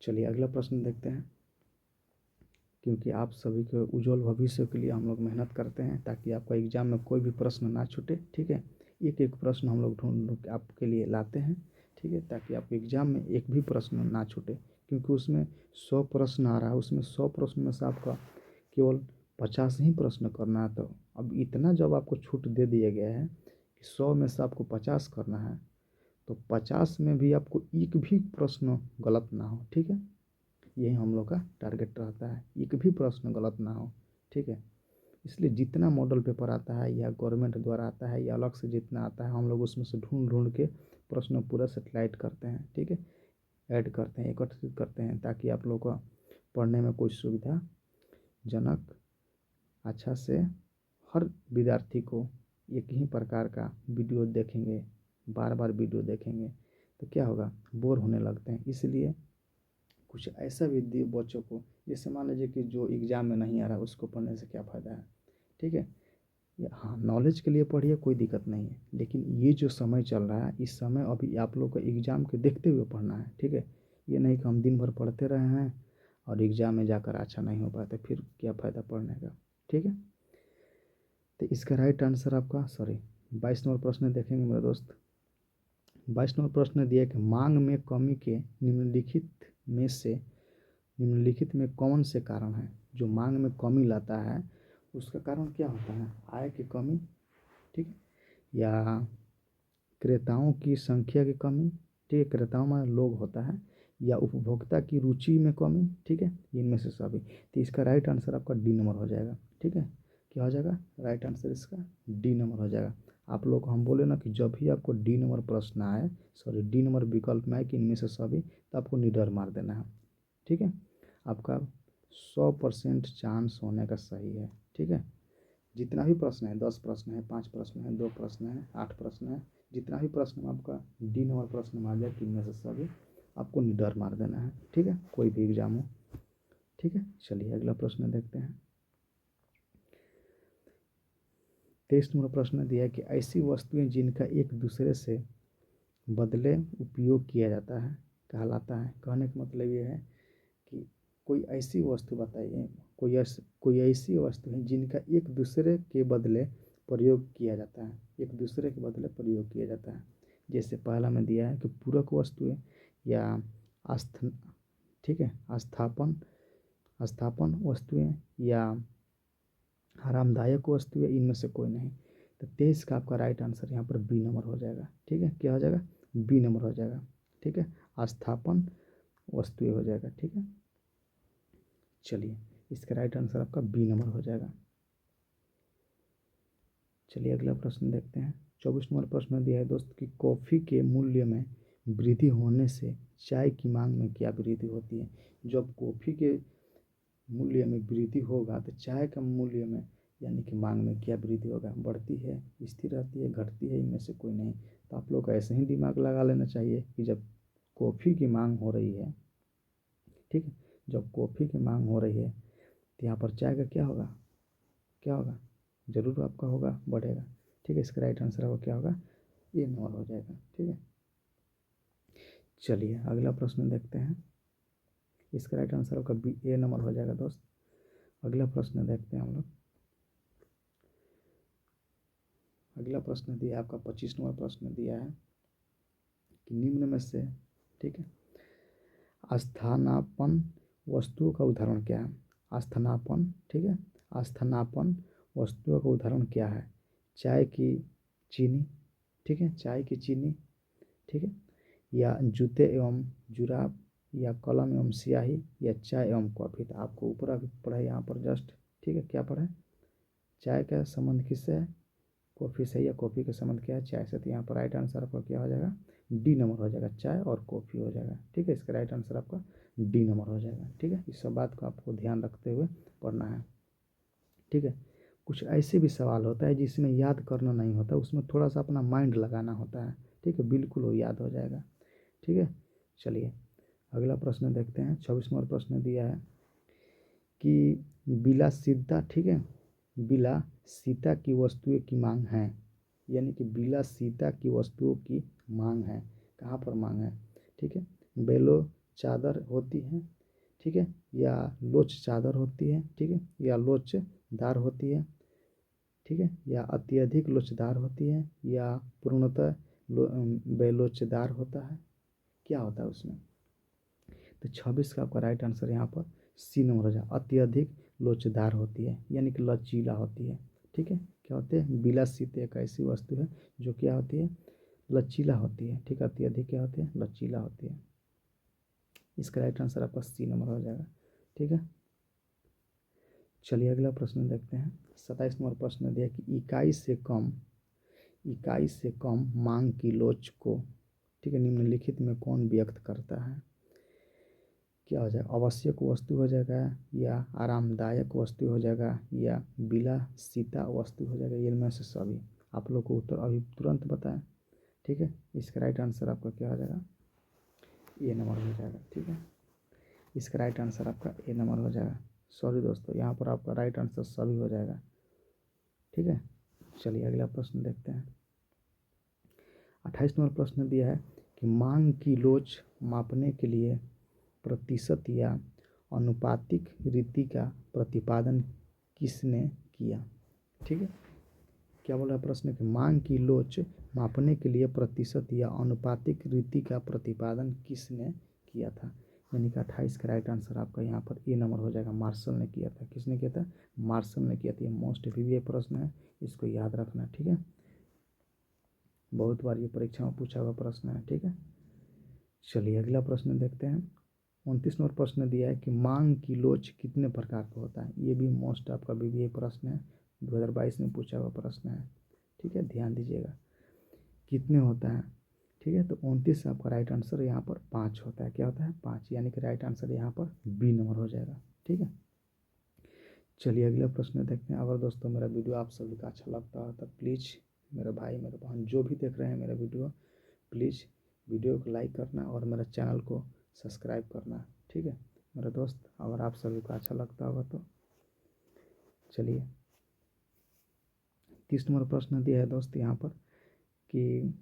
चलिए अगला प्रश्न देखते हैं। क्योंकि आप सभी के उज्जवल भविष्य के लिए हम लोग मेहनत करते हैं ताकि आपका एग्ज़ाम में कोई भी प्रश्न ना छूटे। ठीक है, एक एक प्रश्न हम लोग ढूंढ ढूंढ के आपके लिए लाते हैं। ठीक है, ताकि आपके एग्ज़ाम में एक भी प्रश्न ना छूटे, क्योंकि उसमें 100 प्रश्न आ रहा है, उसमें 100 प्रश्न में से आपका केवल 50 ही प्रश्न करना है। तो अब इतना जब आपको छूट दे दिया गया है कि 100 में से आपको 50 करना है, तो 50 में भी आपको एक भी प्रश्न गलत ना हो। ठीक है, यही हम लोग का टारगेट रहता है, एक भी प्रश्न गलत ना हो। ठीक है, इसलिए जितना मॉडल पेपर आता है या गवर्नमेंट द्वारा आता है या अलग से जितना आता है, हम लोग उसमें से ढूंढ ढूंढ के प्रश्न पूरा सेटलाइट करते हैं। ठीक है, ऐड करते हैं, एकत्रित करते हैं, ताकि आप लोग का पढ़ने में कोई सुविधाजनक अच्छा से हर विद्यार्थी को एक ही प्रकार का वीडियो देखेंगे, बार बार वीडियो देखेंगे तो क्या होगा? बोर होने लगते हैं। इसलिए कुछ ऐसा भी दिए बच्चों को, जैसे मान लीजिए कि जो एग्ज़ाम में नहीं आ रहा उसको पढ़ने से क्या फ़ायदा है। ठीक है, हाँ नॉलेज के लिए पढ़िए, कोई दिक्कत नहीं है, लेकिन ये जो समय चल रहा है इस समय अभी आप लोग को एग्ज़ाम के देखते हुए पढ़ना है। ठीक है, ये नहीं कि हम दिन भर पढ़ते रहे हैं और एग्ज़ाम में जाकर अच्छा नहीं हो पाता, फिर क्या फ़ायदा पढ़ने का। ठीक है, तो इसका राइट आंसर आपका 22 नंबर प्रश्न देखेंगे मेरे दोस्त। 22 नंबर प्रश्न दिया कि मांग में कमी के निम्नलिखित में कौन से कारण हैं? जो मांग में कमी लाता है उसका कारण क्या होता है? आय की कमी, ठीक है, या क्रेताओं की संख्या की कमी। ठीक है, क्रेताओं में लोग होता है, या उपभोक्ता की रुचि में कमी। ठीक है, इनमें से सभी। तो इसका राइट आंसर आपका डी नंबर हो जाएगा। ठीक है, क्या हो जाएगा? राइट आंसर इसका डी नंबर हो जाएगा। आप लोग को हम बोले ना कि जब भी आपको डी नंबर प्रश्न आए, डी नंबर विकल्प में आए कि इनमें से सभी, तो आपको निडर मार देना है। ठीक है, आपका 100% चांस होने का सही है। ठीक है, जितना भी प्रश्न है, 10 प्रश्न है, 5 प्रश्न है, 2 प्रश्न है, 8 प्रश्न है, जितना भी प्रश्न में आपका डी नंबर प्रश्न में आ जाए कि इनमें से सभी, आपको निडर मार देना है। ठीक है, कोई भी एग्जाम हो। ठीक है, चलिए अगला प्रश्न देखते हैं। 23 नंबर प्रश्न दिया है कि ऐसी वस्तुएं जिनका एक दूसरे से बदले उपयोग किया जाता है कहलाता है। कहने का मतलब ये है कि कोई ऐसी वस्तु बताइए, कोई ऐसी वस्तु है जिनका एक दूसरे के बदले प्रयोग किया जाता है, एक दूसरे के बदले प्रयोग किया जाता है। जैसे पहला में दिया है कि पूरक वस्तुएं या आस्थ ठीक है, स्थापन वस्तुएं या आरामदायक वस्तुएं, इनमें से कोई नहीं। तो 23 का आपका राइट आंसर यहाँ पर बी नंबर हो जाएगा। ठीक है, क्या हो जाएगा? बी नंबर हो जाएगा। ठीक है, स्थापन वस्तुएं हो जाएगा। ठीक है, चलिए इसका राइट आंसर आपका बी नंबर हो जाएगा। चलिए अगला प्रश्न देखते हैं। 24 नंबर प्रश्न दिया है दोस्त कि कॉफ़ी के मूल्य में वृद्धि होने से चाय की मांग में क्या वृद्धि होती है। जब कॉफ़ी के मूल्य में वृद्धि होगा तो चाय का मूल्य में यानी कि मांग में क्या वृद्धि होगा, बढ़ती है, स्थिर रहती है, घटती है, इनमें से कोई नहीं। तो आप लोग को ऐसे ही दिमाग लगा लेना चाहिए कि जब कॉफ़ी की मांग हो रही है, ठीक है, जब कॉफ़ी की मांग हो रही है तो यहाँ पर चाय का क्या होगा, क्या होगा, जरूर आपका होगा, बढ़ेगा। ठीक है, इसका राइट आंसर आपका क्या होगा, ए नंबर हो जाएगा। ठीक है, चलिए अगला प्रश्न देखते हैं। इसका राइट आंसर आपका बी ए नंबर हो जाएगा दोस्त। अगला प्रश्न देखते हैं हम लोग। अगला प्रश्न दिया आपका 25 नंबर प्रश्न दिया है कि निम्न में से, ठीक है, स्थानापन्न वस्तुओं का उदाहरण क्या है। स्थानापन्न, ठीक है, स्थानापन्न वस्तुओं का उदाहरण क्या है। चाय की चीनी, ठीक है, चाय की चीनी, ठीक है, या जूते एवं जुराब, या कलम एवं स्याही, या चाय एवं कॉफ़ी। तो आपको ऊपर अभी पढ़ा है यहाँ पर जस्ट, ठीक है, क्या पढ़ा है, चाय का संबंध किससे है, कॉफ़ी से, या कॉफ़ी का संबंध क्या है, चाय से। तो यहाँ पर राइट आंसर आपका क्या हो जाएगा, डी नंबर हो जाएगा, चाय और कॉफ़ी हो जाएगा। ठीक है, इसका राइट आंसर आपका डी नंबर हो जाएगा। ठीक है, इस सब बात को आपको ध्यान रखते हुए पढ़ना है। ठीक है, कुछ ऐसे भी सवाल होता है जिसमें याद करना नहीं होता, उसमें थोड़ा सा अपना माइंड लगाना होता है। ठीक है, बिल्कुल वो याद हो जाएगा। ठीक है, चलिए अगला प्रश्न देखते हैं। 26 नंबर प्रश्न दिया है कि विलासिता, ठीक है, विलासिता की वस्तुएं की मांग है, यानी कि विलासिता की वस्तुओं की मांग है। कहाँ पर मांग है, ठीक है, बेलो चादर होती है, ठीक है, या लोच चादर होती है, ठीक है, या लोचदार होती है, ठीक है, या अत्यधिक लोचदार होती है, या पूर्णतः बेलोचदार होता है, क्या होता है उसमें। तो 26 का आपका राइट आंसर यहाँ पर सी नंबर हो जाए, अत्यधिक लोचदार होती है, यानी कि लचीला होती है। ठीक है, क्या होते हैं, विलासिता एक ऐसी वस्तु है जो क्या होती है, लचीला होती है। ठीक है, अत्यधिक क्या होती है, लचीला होती है। इसका राइट आंसर आपका सी नंबर हो जाएगा। ठीक है, चलिए अगला प्रश्न देखते हैं। 27 नंबर प्रश्न दिया कि इकाई से कम मांग की लोच को, ठीक है, निम्नलिखित में कौन व्यक्त करता है। क्या हो जाएगा, आवश्यक वस्तु हो जाएगा, या आरामदायक वस्तु हो जाएगा, या विलासिता वस्तु हो जाएगा। ये में से सभी आप लोग को उत्तर अभी तुरंत बताएं। ठीक है, इसका राइट आंसर आपका क्या हो जाएगा, ए नंबर हो जाएगा। ठीक है, इसका राइट आंसर आपका ए नंबर हो जाएगा। सॉरी दोस्तों, यहाँ पर आपका राइट आंसर सभी हो जाएगा। ठीक है, चलिए अगला प्रश्न देखते हैं। 28 नंबर प्रश्न दिया है कि मांग की लोच मापने के लिए प्रतिशत या अनुपातिक रीति का प्रतिपादन किसने किया। ठीक है, क्या बोला प्रश्न कि मांग की लोच मापने के लिए प्रतिशत या अनुपातिक रीति का प्रतिपादन किसने किया था। यानी कि 28 का राइट आंसर आपका यहाँ पर ए नंबर हो जाएगा, मार्शल ने किया था। किसने किया था, मार्शल ने किया था। ये मोस्ट वीवीआई प्रश्न है, इसको याद रखना। ठीक है, बहुत बार ये परीक्षा में पूछा हुआ प्रश्न है। ठीक है, चलिए अगला प्रश्न देखते हैं। 29 नंबर प्रश्न दिया है कि मांग की लोच कितने प्रकार का होता है। ये भी मोस्ट आपका वीवीआई प्रश्न है, 2022 में पूछा हुआ प्रश्न है। ठीक है, ध्यान दीजिएगा कितने होता है। ठीक है, तो 29 आपका राइट आंसर यहाँ पर 5 होता है। क्या होता है, 5, यानी कि राइट आंसर यहाँ पर बी नंबर हो जाएगा। ठीक है, चलिए अगला प्रश्न देखते हैं। अगर दोस्तों मेरा वीडियो आप सभी का अच्छा लगता है तो प्लीज़ मेरे भाई मेरे बहन जो भी देख रहे हैं मेरा वीडियो, प्लीज़ वीडियो को लाइक करना और मेरे चैनल को सब्सक्राइब करना। ठीक है मेरे दोस्त, अगर आप सभी को अच्छा लगता होगा तो। चलिए 30 नंबर प्रश्न दिया है दोस्त यहाँ पर कि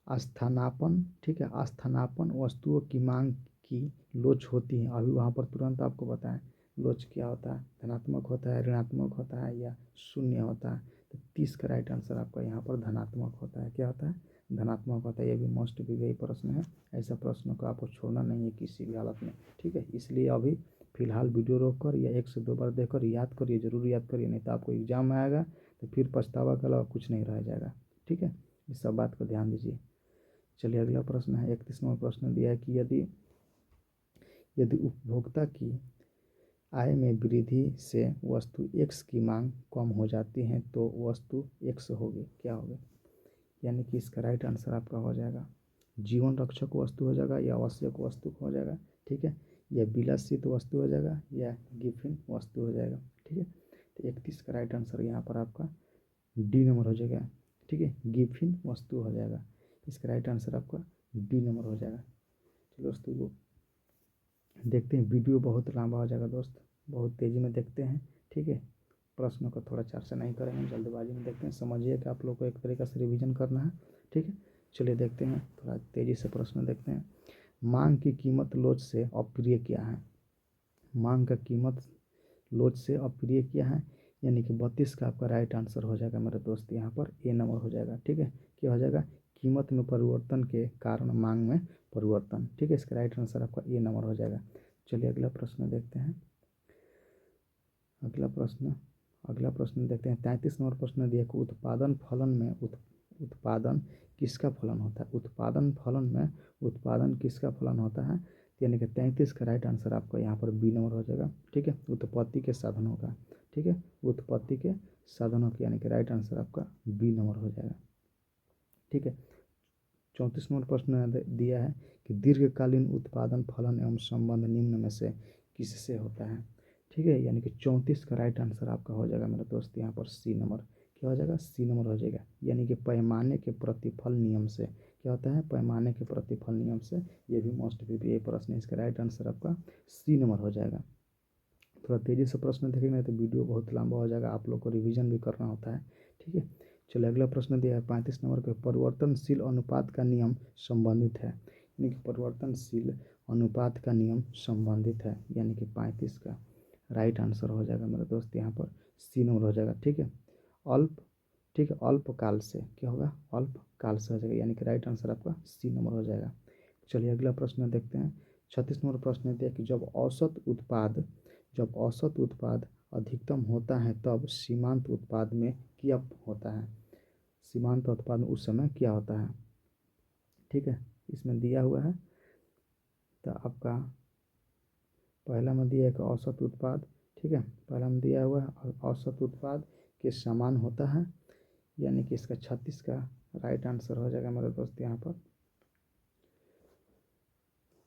स्थानापन्न, ठीक है, स्थानापन्न वस्तुओं की मांग की लोच होती है। अभी वहाँ पर तुरंत आपको बताएं लोच क्या होता है, धनात्मक होता है, ऋणात्मक होता है, या शून्य होता है। तो 30 का राइट आंसर आपका यहाँ पर धनात्मक होता है। क्या होता है, धनात्मक होता है। ये भी मोस्ट वीवीआई प्रश्न है, ऐसा प्रश्नों को आपको छोड़ना नहीं है किसी भी हालत में। ठीक है, इसलिए अभी फिलहाल वीडियो रोक कर या 1 से 2 बार देखकर याद करिए, ज़रूर याद करिए, नहीं तो आपको एग्जाम में आएगा तो फिर पछतावा के अलावा कुछ नहीं रह जाएगा। ठीक है, इस सब बात को ध्यान दीजिए। चलिए अगला प्रश्न है। 31वां प्रश्न दिया है कि यदि यदि उपभोक्ता की आय में वृद्धि से वस्तु एक्स की मांग कम हो जाती है तो वस्तु एक्स होगी, क्या होगी? यानी कि इसका राइट आंसर आपका हो जाएगा जीवन रक्षक वस्तु हो जाएगा या आवश्यक वस्तु हो जाएगा, ठीक है, या विलासित वस्तु हो जाएगा या गिफिन वस्तु हो जाएगा, ठीक है। तो 31 का राइट आंसर यहाँ पर आपका डी नंबर हो जाएगा, ठीक है, गिफिन वस्तु हो जाएगा। इसका राइट आंसर आपका डी नंबर हो जाएगा। चलो दोस्तों वो देखते हैं, वीडियो बहुत लंबा हो जाएगा दोस्त, बहुत तेज़ी में देखते हैं, ठीक है। प्रश्नों का थोड़ा चर्चा नहीं करेंगे, जल्दबाजी में देखते हैं, समझिए कि आप लोग को एक तरीक़े से रिवीजन करना है, ठीक है। चलिए देखते हैं, थोड़ा तेज़ी से प्रश्न देखते हैं। मांग की कीमत लोच से अप्रिय क्या है? मांग का कीमत लोच से अप्रिय क्या है? यानी कि 32 का आपका राइट आंसर हो जाएगा मेरे दोस्त, यहाँ पर ए नंबर हो जाएगा, ठीक है। क्या हो जाएगा? कीमत में परिवर्तन के कारण मांग में परिवर्तन, ठीक है। इसका राइट आंसर आपका ए नंबर हो जाएगा। चलिए अगला प्रश्न देखते हैं। अगला प्रश्न देखते हैं। 33 नंबर प्रश्न दिया कि उत्पादन फलन में उत्पादन किसका फलन होता है? उत्पादन फलन में उत्पादन किसका फलन होता है? यानी कि 33 का राइट आंसर आपका यहाँ पर बी नंबर हो जाएगा, ठीक है। उत्पत्ति के साधनों का, ठीक है, उत्पत्ति के साधनों की, यानी कि राइट आंसर आपका बी नंबर हो जाएगा, ठीक है। 34 नंबर प्रश्न दिया है कि दीर्घकालीन उत्पादन फलन एवं संबंध निम्न में से किससे होता है? ठीक है, यानी कि 34 का राइट आंसर आपका हो जाएगा मेरे दोस्त यहाँ पर सी नंबर। क्या हो जाएगा? सी नंबर हो जाएगा, यानी कि पैमाने के प्रतिफल नियम से। क्या होता है? पैमाने के प्रतिफल नियम से। ये भी मोस्ट पीपीए प्रश्न है, इसका राइट आंसर आपका सी नंबर हो जाएगा। थोड़ा तेज़ी से प्रश्न देखेंगे तो वीडियो बहुत लंबा हो जाएगा, आप लोग को रिवीजन भी करना होता है, ठीक है। चलिए अगला प्रश्न दिया है 35 नंबर पे, परिवर्तनशील अनुपात का नियम संबंधित है। यानी कि परिवर्तनशील अनुपात का नियम संबंधित है, यानी कि 35 का राइट आंसर हो जाएगा मेरे दोस्त यहाँ पर सी नंबर हो जाएगा, ठीक है। अल्प, ठीक है, अल्पकाल से क्या होगा? अल्पकाल से हो जाएगा, यानी कि राइट आंसर आपका सी नंबर हो जाएगा। चलिए अगला प्रश्न देखते हैं। 36 नंबर प्रश्न दिया कि जब औसत उत्पाद अधिकतम होता है तब सीमांत उत्पाद में क्या होता है? सीमांत उत्पाद में उस समय क्या होता है? ठीक है, इसमें दिया हुआ है, तो आपका पहला में दिया है कि औसत उत्पाद, ठीक है, पहला में दिया हुआ है औसत उत्पाद के समान होता है, यानी कि इसका 36 का राइट आंसर हो जाएगा मेरे दोस्त यहाँ पर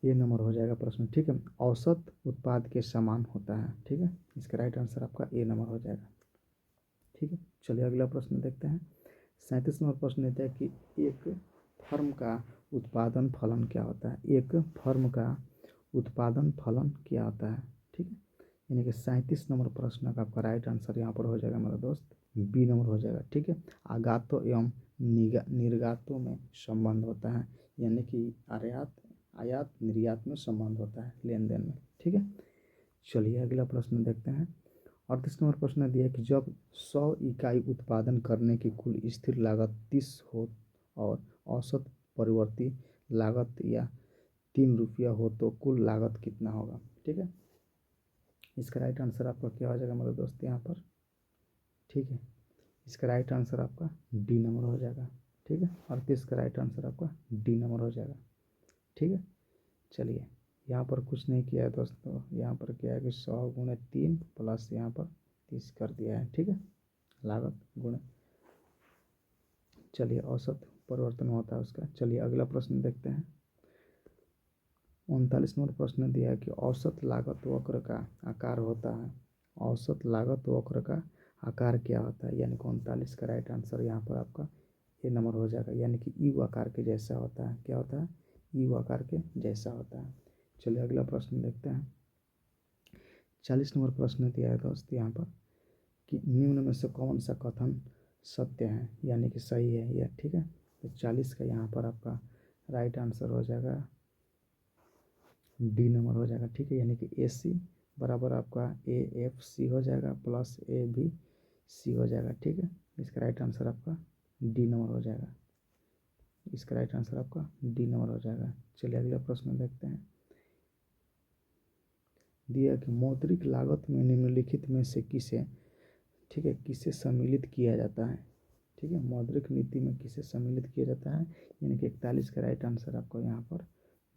ये नंबर हो जाएगा प्रश्न, ठीक है। औसत उत्पाद के समान होता है, ठीक है, इसका राइट आंसर आपका ए नंबर हो जाएगा, ठीक है। चलिए अगला प्रश्न देखते हैं। 37 नंबर प्रश्न देता है कि एक फर्म का उत्पादन फलन क्या होता है? एक फर्म का उत्पादन फलन क्या होता है? ठीक है, यानी कि 37 नंबर प्रश्न का आपका राइट आंसर यहाँ पर हो जाएगा मेरा दोस्त बी नंबर हो जाएगा, ठीक है। आगातों एवं निर्गातों में संबंध होता है, यानी कि आयात निर्यात में संबंध होता है, लेन देन में, ठीक है। चलिए अगला प्रश्न देखते हैं। 38 नंबर प्रश्न दिया है कि जब 100 इकाई उत्पादन करने की कुल स्थिर लागत 30 हो और औसत परिवर्ती लागत या ₹3 हो तो कुल लागत कितना होगा? ठीक है, इसका राइट आंसर आपका क्या हो जाएगा मेरे दोस्त यहाँ पर? ठीक है, इसका राइट आंसर आपका डी नंबर हो जाएगा, ठीक है। 38 का राइट आंसर आपका डी नंबर हो जाएगा, ठीक है। चलिए यहाँ पर कुछ नहीं किया है दोस्तों, यहाँ पर क्या है कि 100 × 3 प्लस यहाँ पर 30 कर दिया है, ठीक है, लागत गुणे, चलिए औसत परिवर्तन होता है उसका। चलिए अगला प्रश्न देखते हैं। 39 नंबर प्रश्न दिया है कि औसत लागत वक्र का आकार होता है, औसत लागत वक्र का आकार क्या होता है? यानी कि 39 का राइट आंसर यहाँ पर आपका ए नंबर हो जाएगा, यानी कि यू आकार के जैसा होता है। क्या होता है? यू आकार के जैसा होता है। चलिए अगला प्रश्न देखते हैं। 40 नंबर प्रश्न दिया है दोस्त यहाँ पर कि निम्न में से कौन सा कथन सत्य है, यानी कि सही है या, ठीक है। तो 40 का यहाँ पर आपका राइट आंसर हो जाएगा डी नंबर हो जाएगा, ठीक है, यानी कि ए सी बराबर आपका ए एफ सी हो जाएगा प्लस ए बी सी हो जाएगा, ठीक है। इसका राइट आंसर आपका डी नंबर हो जाएगा, इसका राइट आंसर आपका डी नंबर हो जाएगा। चलिए अगला प्रश्न देखते हैं। दिया कि मौद्रिक लागत में निम्नलिखित में से किसे, ठीक है, किसे सम्मिलित किया जाता है? ठीक है, मौद्रिक नीति में किसे सम्मिलित किया जाता है? यानी कि 41 का राइट आंसर आपको यहाँ पर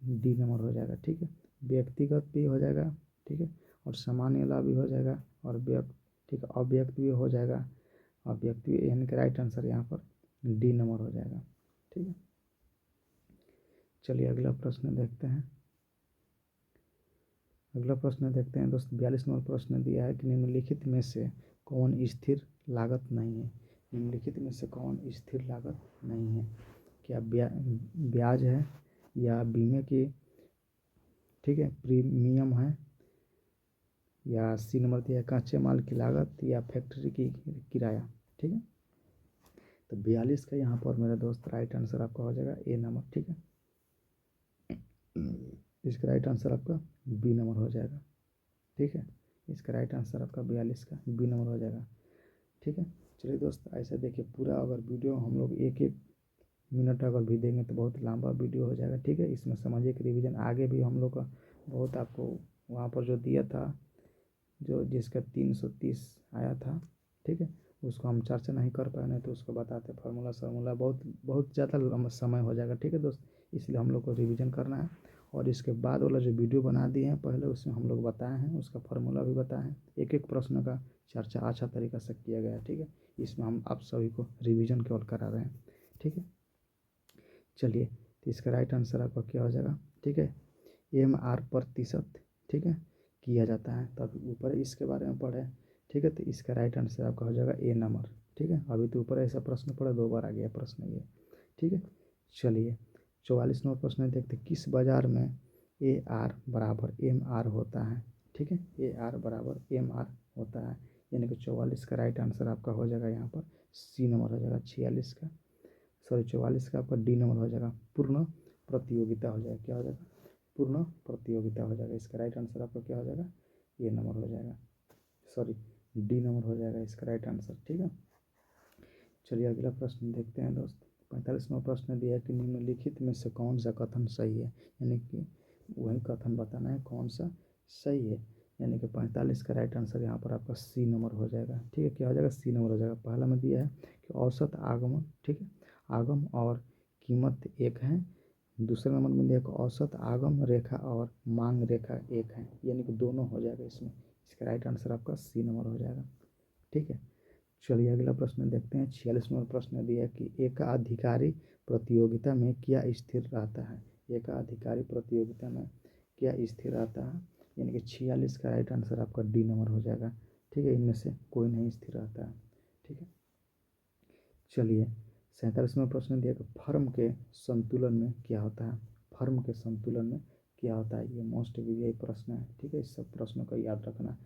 डी नंबर हो जाएगा, ठीक है। व्यक्तिगत भी हो जाएगा, ठीक है, और सामान्य लाभ भी हो जाएगा और व्यक्त, ठीक है, अव्यक्त भी हो जाएगा, अव्यक्त भी, यानी कि राइट आंसर यहाँ पर डी नंबर हो जाएगा। ठीक है, चलिए अगला प्रश्न देखते हैं। अगला प्रश्न देखते हैं दोस्त, 42 नंबर प्रश्न दिया है कि निम्नलिखित में से कौन स्थिर लागत नहीं है। निम्नलिखित में से कौन स्थिर लागत नहीं है? क्या ब्याज है, या बीमे की, ठीक है, प्रीमियम है, या सी नंबर दिया है कच्चे माल की लागत, या फैक्ट्री की किराया। ठीक है, तो 42 का यहाँ पर मेरा दोस्त राइट आंसर आपका हो जाएगा ए नंबर। ठीक है, इसका राइट आंसर आपका बी नंबर हो जाएगा। ठीक है, इसका राइट आंसर आपका 42 का बी नंबर हो जाएगा। ठीक है, चलिए दोस्त, ऐसा देखिए पूरा अगर वीडियो हम लोग एक एक मिनट अगर भी देंगे तो बहुत लंबा वीडियो हो जाएगा। ठीक है, इसमें समझिए कि रिवीजन आगे भी हम लोग का बहुत आपको वहाँ पर जो दिया था, जो जिसका 330 आया था, ठीक है, उसको हम चर्चा नहीं कर पाए, नहीं तो उसको बताते फार्मूला बहुत बहुत ज़्यादा लंबा समय हो जाएगा। ठीक है दोस्त, इसलिए हम लोग को रिवीजन करना है। और इसके बाद वाला जो वीडियो बना दिए हैं पहले, उसमें हम लोग बताए हैं, उसका फार्मूला भी बताए हैं, एक एक प्रश्न का चर्चा अच्छा तरीक़ा से किया गया है। ठीक है, इसमें हम आप सभी को रिवीजन केवल करा रहे हैं। ठीक है, चलिए, तो इसका राइट आंसर आपका क्या हो जाएगा? ठीक है, MR%, ठीक है, किया जाता है, तो अभी ऊपर इसके बारे में पढ़े। ठीक है, तो इसका राइट आंसर आपका हो जाएगा ए नंबर। ठीक है, अभी तो ऊपर ऐसा प्रश्न पड़ा, 2 बार आ गया प्रश्न ये। ठीक है, चलिए 44 नंबर प्रश्न देखते, किस बाजार में AR बराबर MR होता है? ठीक है, AR बराबर MR होता है, यानी कि 44 का राइट आंसर आपका हो जाएगा यहाँ पर सी नंबर हो जाएगा। 46 का, सॉरी 44 का आपका डी नंबर हो जाएगा, पूर्ण प्रतियोगिता हो जाएगा। क्या हो जाएगा? पूर्ण प्रतियोगिता हो जाएगा। इसका राइट आंसर आपका क्या हो जाएगा? ए नंबर हो जाएगा, सॉरी डी नंबर हो जाएगा इसका राइट आंसर। ठीक है, चलिए अगला प्रश्न देखते हैं दोस्त। 45 नंबर प्रश्न दिया है कि निम्नलिखित में से कौन सा कथन सही है, यानी कि वही कथन बताना है कौन सा सही है, यानी कि 45 का राइट आंसर यहाँ पर आपका सी नंबर हो जाएगा। ठीक है, क्या हो जाएगा? सी नंबर हो जाएगा। पहला में दिया है कि औसत आगमन, ठीक है, आगम और कीमत एक है। दूसरे नंबर में दिया कि औसत आगम रेखा और मांग रेखा एक है, यानी कि दोनों हो जाएगा इसमें। इसका राइट आंसर आपका सी नंबर हो जाएगा। ठीक है, चलिए अगला प्रश्न देखते हैं। 46 नंबर प्रश्न दिया कि एकाधिकारी प्रतियोगिता में क्या स्थिर रहता है? एकाधिकारी प्रतियोगिता में क्या स्थिर रहता है, यानी कि 46 का राइट आंसर आपका डी नंबर हो जाएगा। ठीक है, इनमें से कोई नहीं स्थिर रहता है। ठीक है, चलिए 47 नंबर प्रश्न दिया कि फर्म के संतुलन में क्या होता है? फर्म के संतुलन में क्या होता है? ये मोस्ट वीआई प्रश्न है। ठीक है, इस सब प्रश्नों का याद रखना।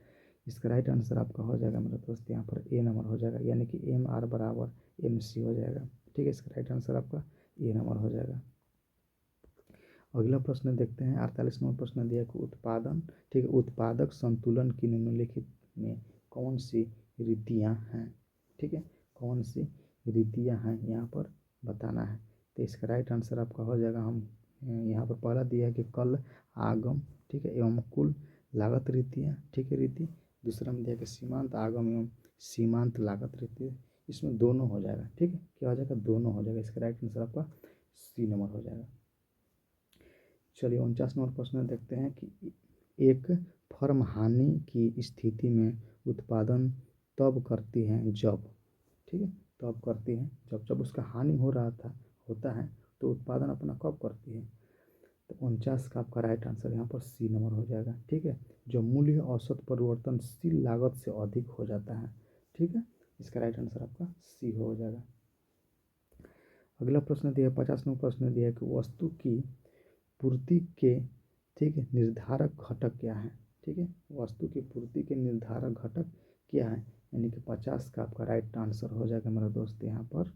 इसका राइट आंसर आपका हो जाएगा मेरे दोस्त यहाँ पर ए नंबर हो जाएगा, यानी कि MR बराबर MC हो जाएगा। ठीक है, इसका राइट आंसर आपका ए नंबर हो जाएगा। अगला प्रश्न देखते हैं। 48 नंबर प्रश्न दिया कि उत्पादन, ठीक है, उत्पादक संतुलन की निम्नलिखित में कौन सी रीतियाँ हैं? ठीक है, कौन सी रीतियाँ हैं यहाँ पर बताना है। तो इसका राइट आंसर आपका हो जाएगा, हम यहाँ पर पहला दिया है कि कल आगम, ठीक है, एवं कुल लागत रीतियाँ, ठीक है, रीति। दूसरा में दिया कि सीमांत आगम एवं सीमांत लागत रीति, इसमें दोनों हो जाएगा। ठीक है, क्या हो जाएगा? दोनों हो जाएगा। इसका राइट आंसर आपका सी नंबर हो जाएगा। चलिए 49 नंबर प्रश्न देखते हैं कि एक फर्म हानि की स्थिति में उत्पादन तब करती है जब, ठीक है, तब करती है जब जब उसका हानि हो रहा था, होता है, तो उत्पादन अपना कब करती है? तो 49 का आपका राइट आंसर यहाँ पर सी नंबर हो जाएगा। ठीक है, जो मूल्य औसत परिवर्तनशील लागत से अधिक हो जाता है। ठीक है, इसका राइट आंसर आपका सी हो जाएगा। अगला प्रश्न दिया 50 नंबर प्रश्न दिया कि वस्तु की पूर्ति के, ठीक है, निर्धारक घटक क्या है? ठीक है, वस्तु की पूर्ति के निर्धारक घटक क्या है, यानी कि 50 का आपका राइट आंसर हो जाएगा मेरा दोस्त यहाँ पर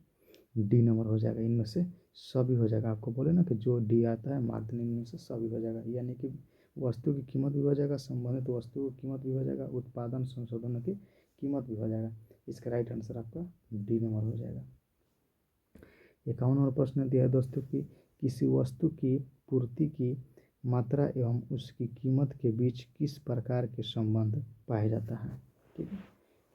डी नंबर हो जाएगा। इनमें से सभी हो जाएगा। आपको बोले ना कि जो डी आता है मार्जिन, इनमें से सभी हो जाएगा, यानी कि वस्तु की कीमत भी हो जाएगा, संबंधित वस्तु की कीमत भी हो जाएगा, उत्पादन संशोधन की कीमत भी हो जाएगा। इसका राइट आंसर आपका डी नंबर हो जाएगा। 51 और प्रश्न दिया है दोस्तों कि किसी वस्तु की पूर्ति की मात्रा एवं उसकी कीमत के बीच किस प्रकार के संबंध पाया जाता है? ठीक है,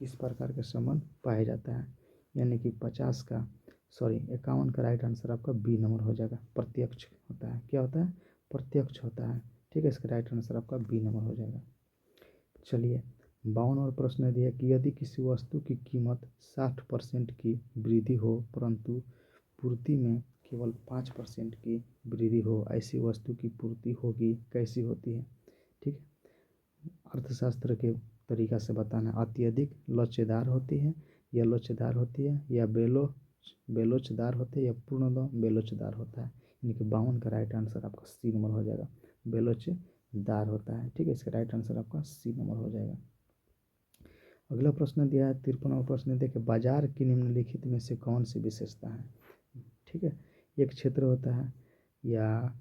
किस प्रकार के संबंध पाया जाता है, यानी कि 51 का राइट आंसर आपका बी नंबर हो जाएगा। प्रत्यक्ष होता है। क्या होता है? प्रत्यक्ष होता है। ठीक है, इसका राइट आंसर आपका बी नंबर हो जाएगा। चलिए 52वां प्रश्न दिया कि यदि किसी वस्तु की कीमत 60% की वृद्धि हो परंतु पूर्ति में केवल 5% की वृद्धि हो, ऐसी वस्तु की पूर्ति होगी कैसी होती है। ठीक है, अर्थशास्त्र के तरीका से बताना, अत्यधिक लोचदार होती है या लोचदार होती है या बेलोचदार होती है या पूर्णतः बेलोचदार होता है। यानी कि 52 का राइट आंसर आपका सी नंबर हो जाएगा, बेलोचदार होता है। ठीक है, इसका राइट आंसर आपका सी नंबर हो जाएगा। अगला प्रश्न दिया है 53वां प्रश्न दिया कि बाजार की निम्नलिखित में से कौन सी विशेषता है। ठीक है, एक क्षेत्र होता है या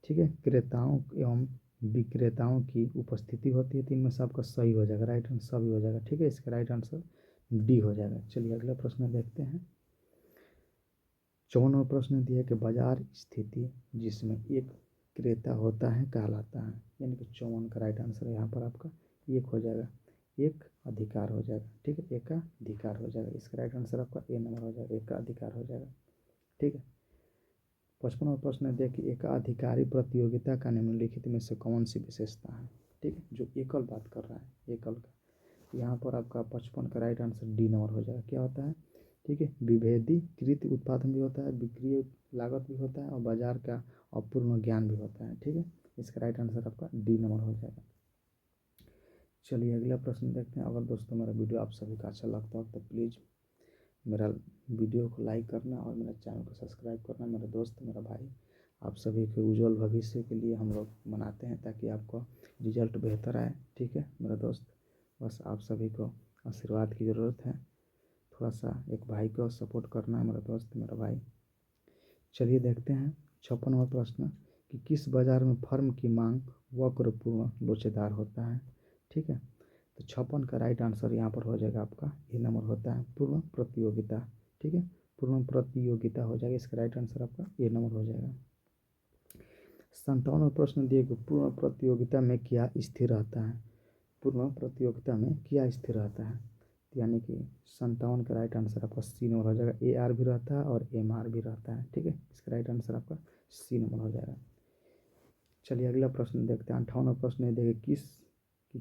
ठीक है क्रेताओं एवं विक्रेताओं की उपस्थिति होती है, तो इनमें से आपका सही हो जाएगा, राइट आंसर सभी हो जाएगा। ठीक है, इसका राइट आंसर डी हो जाएगा। चलिए अगला प्रश्न देखते हैं। 54वां प्रश्न दिया कि बाजार स्थिति जिसमें एक क्रेता होता है कहलाता है। यानी कि 54 का राइट आंसर यहाँ पर आपका एक हो जाएगा, एक अधिकार हो जाएगा। ठीक है, एक का अधिकार हो जाएगा, इसका राइट आंसर आपका ए नंबर हो जाएगा, एक का अधिकार हो जाएगा। ठीक है, 55वां प्रश्न दिया कि एकाधिकारी प्रतियोगिता का निम्नलिखित में से कौन सी विशेषता है। ठीक है, जो एकल बात कर रहा है, एकल का, यहाँ पर आपका 55 का राइट आंसर डी नंबर हो जाएगा। क्या होता है, ठीक है, विभेदीकृत उत्पादन भी होता है, बिक्री लागत भी होता है और बाजार का अपूर्ण ज्ञान भी होता है। ठीक है, इसका राइट आंसर आपका डी नंबर हो जाएगा। चलिए अगला प्रश्न देखते हैं। अगर दोस्तों मेरा वीडियो आप सभी का अच्छा लगता हो तो प्लीज़ मेरा वीडियो को लाइक करना और मेरा चैनल को सब्सक्राइब करना। मेरे दोस्त, मेरा भाई, आप सभी के उज्जवल भविष्य के लिए हम लोग मनाते हैं ताकि आपको रिजल्ट बेहतर आए। ठीक है मेरा दोस्त, बस आप सभी को आशीर्वाद की ज़रूरत है, थोड़ा सा एक भाई को सपोर्ट करना है मेरा दोस्त, मेरा भाई। चलिए देखते हैं 56वां प्रश्न कि किस बाजार में फर्म की मांग वक्रपूर्ण लोचदार होता है। ठीक है, तो 56 का राइट आंसर यहाँ पर हो जाएगा आपका ए नंबर होता है पूर्ण प्रतियोगिता। ठीक है, पूर्ण प्रतियोगिता हो जाएगा, इसका राइट आंसर आपका ए नंबर हो जाएगा। 57वां प्रश्न दिए कि पूर्ण प्रतियोगिता में क्या स्थिर रहता है। पूर्ण प्रतियोगिता में क्या स्थिर रहता है, यानी कि 57 का राइट आंसर आपका सी नंबर हो जाएगा। ए आर भी रहता है और एम आर भी रहता है। ठीक है, इसका राइट आंसर आपका सी नंबर हो जाएगा। चलिए अगला प्रश्न देखते हैं। 58वां प्रश्न देखिए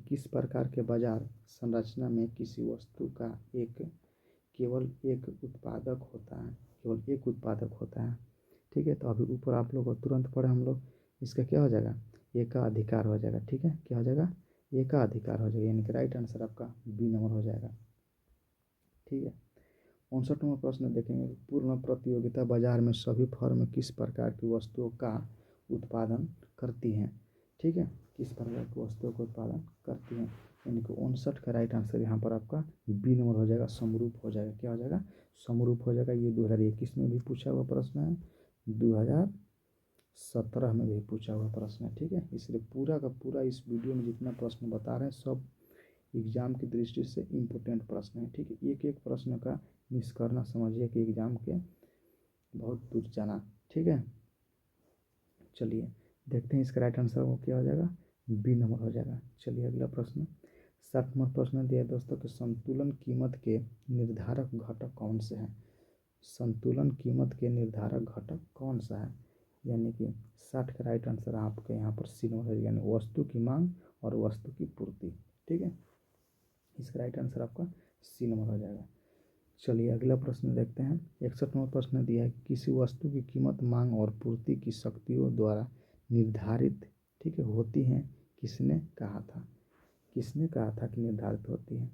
किस प्रकार के बाजार संरचना में किसी वस्तु का केवल एक उत्पादक होता है, केवल एक उत्पादक होता है। ठीक है, तो अभी ऊपर आप लोग को तुरंत पढ़े हम लोग, इसका क्या हो जाएगा, एक का अधिकार हो जाएगा। ठीक है, क्या हो जाएगा, एक का अधिकार हो जाएगा, यानी कि राइट आंसर आपका बी नंबर हो जाएगा। ठीक है, 59वां प्रश्न देखेंगे। पूर्ण प्रतियोगिता बाजार में सभी फर्म किस प्रकार की वस्तुओं का उत्पादन करती हैं। ठीक है, किस प्रकार की वस्तुओं का उत्पादन करती हैं, यानी कि 59 का राइट आंसर यहाँ पर आपका बी नंबर हो जाएगा, समरूप हो जाएगा। क्या हो जाएगा, समरूप हो जाएगा। ये 2021 में भी पूछा हुआ प्रश्न है, 2017 में भी पूछा हुआ प्रश्न है। ठीक है, इसलिए पूरा का पूरा इस वीडियो में जितना प्रश्न बता रहे हैं सब एग्ज़ाम की दृष्टि से इम्पोर्टेंट प्रश्न है। ठीक है, एक एक प्रश्न का मिस करना समझिए कि एग्ज़ाम के बहुत दूर जाना। ठीक है, चलिए देखते हैं इसका राइट आंसर वो क्या हो जाएगा, बी नंबर हो जाएगा। चलिए अगला प्रश्न 60वां प्रश्न दिया दोस्तों कि संतुलन कीमत के निर्धारक घटक कौन से हैं। संतुलन कीमत के निर्धारक घटक कौन सा है, यानी कि 60 का राइट आंसर आपके यहाँ पर सी नंबर है, यानी वस्तु की मांग और वस्तु की पूर्ति। ठीक है, इसका राइट आंसर आपका सी नंबर हो जाएगा। चलिए अगला प्रश्न देखते हैं। 61वां प्रश्न दिया है कि किसी वस्तु की कीमत मांग और पूर्ति की शक्तियों द्वारा निर्धारित ठीक है होती है, किसने कहा था, किसने कहा था कि निर्धारित होती है।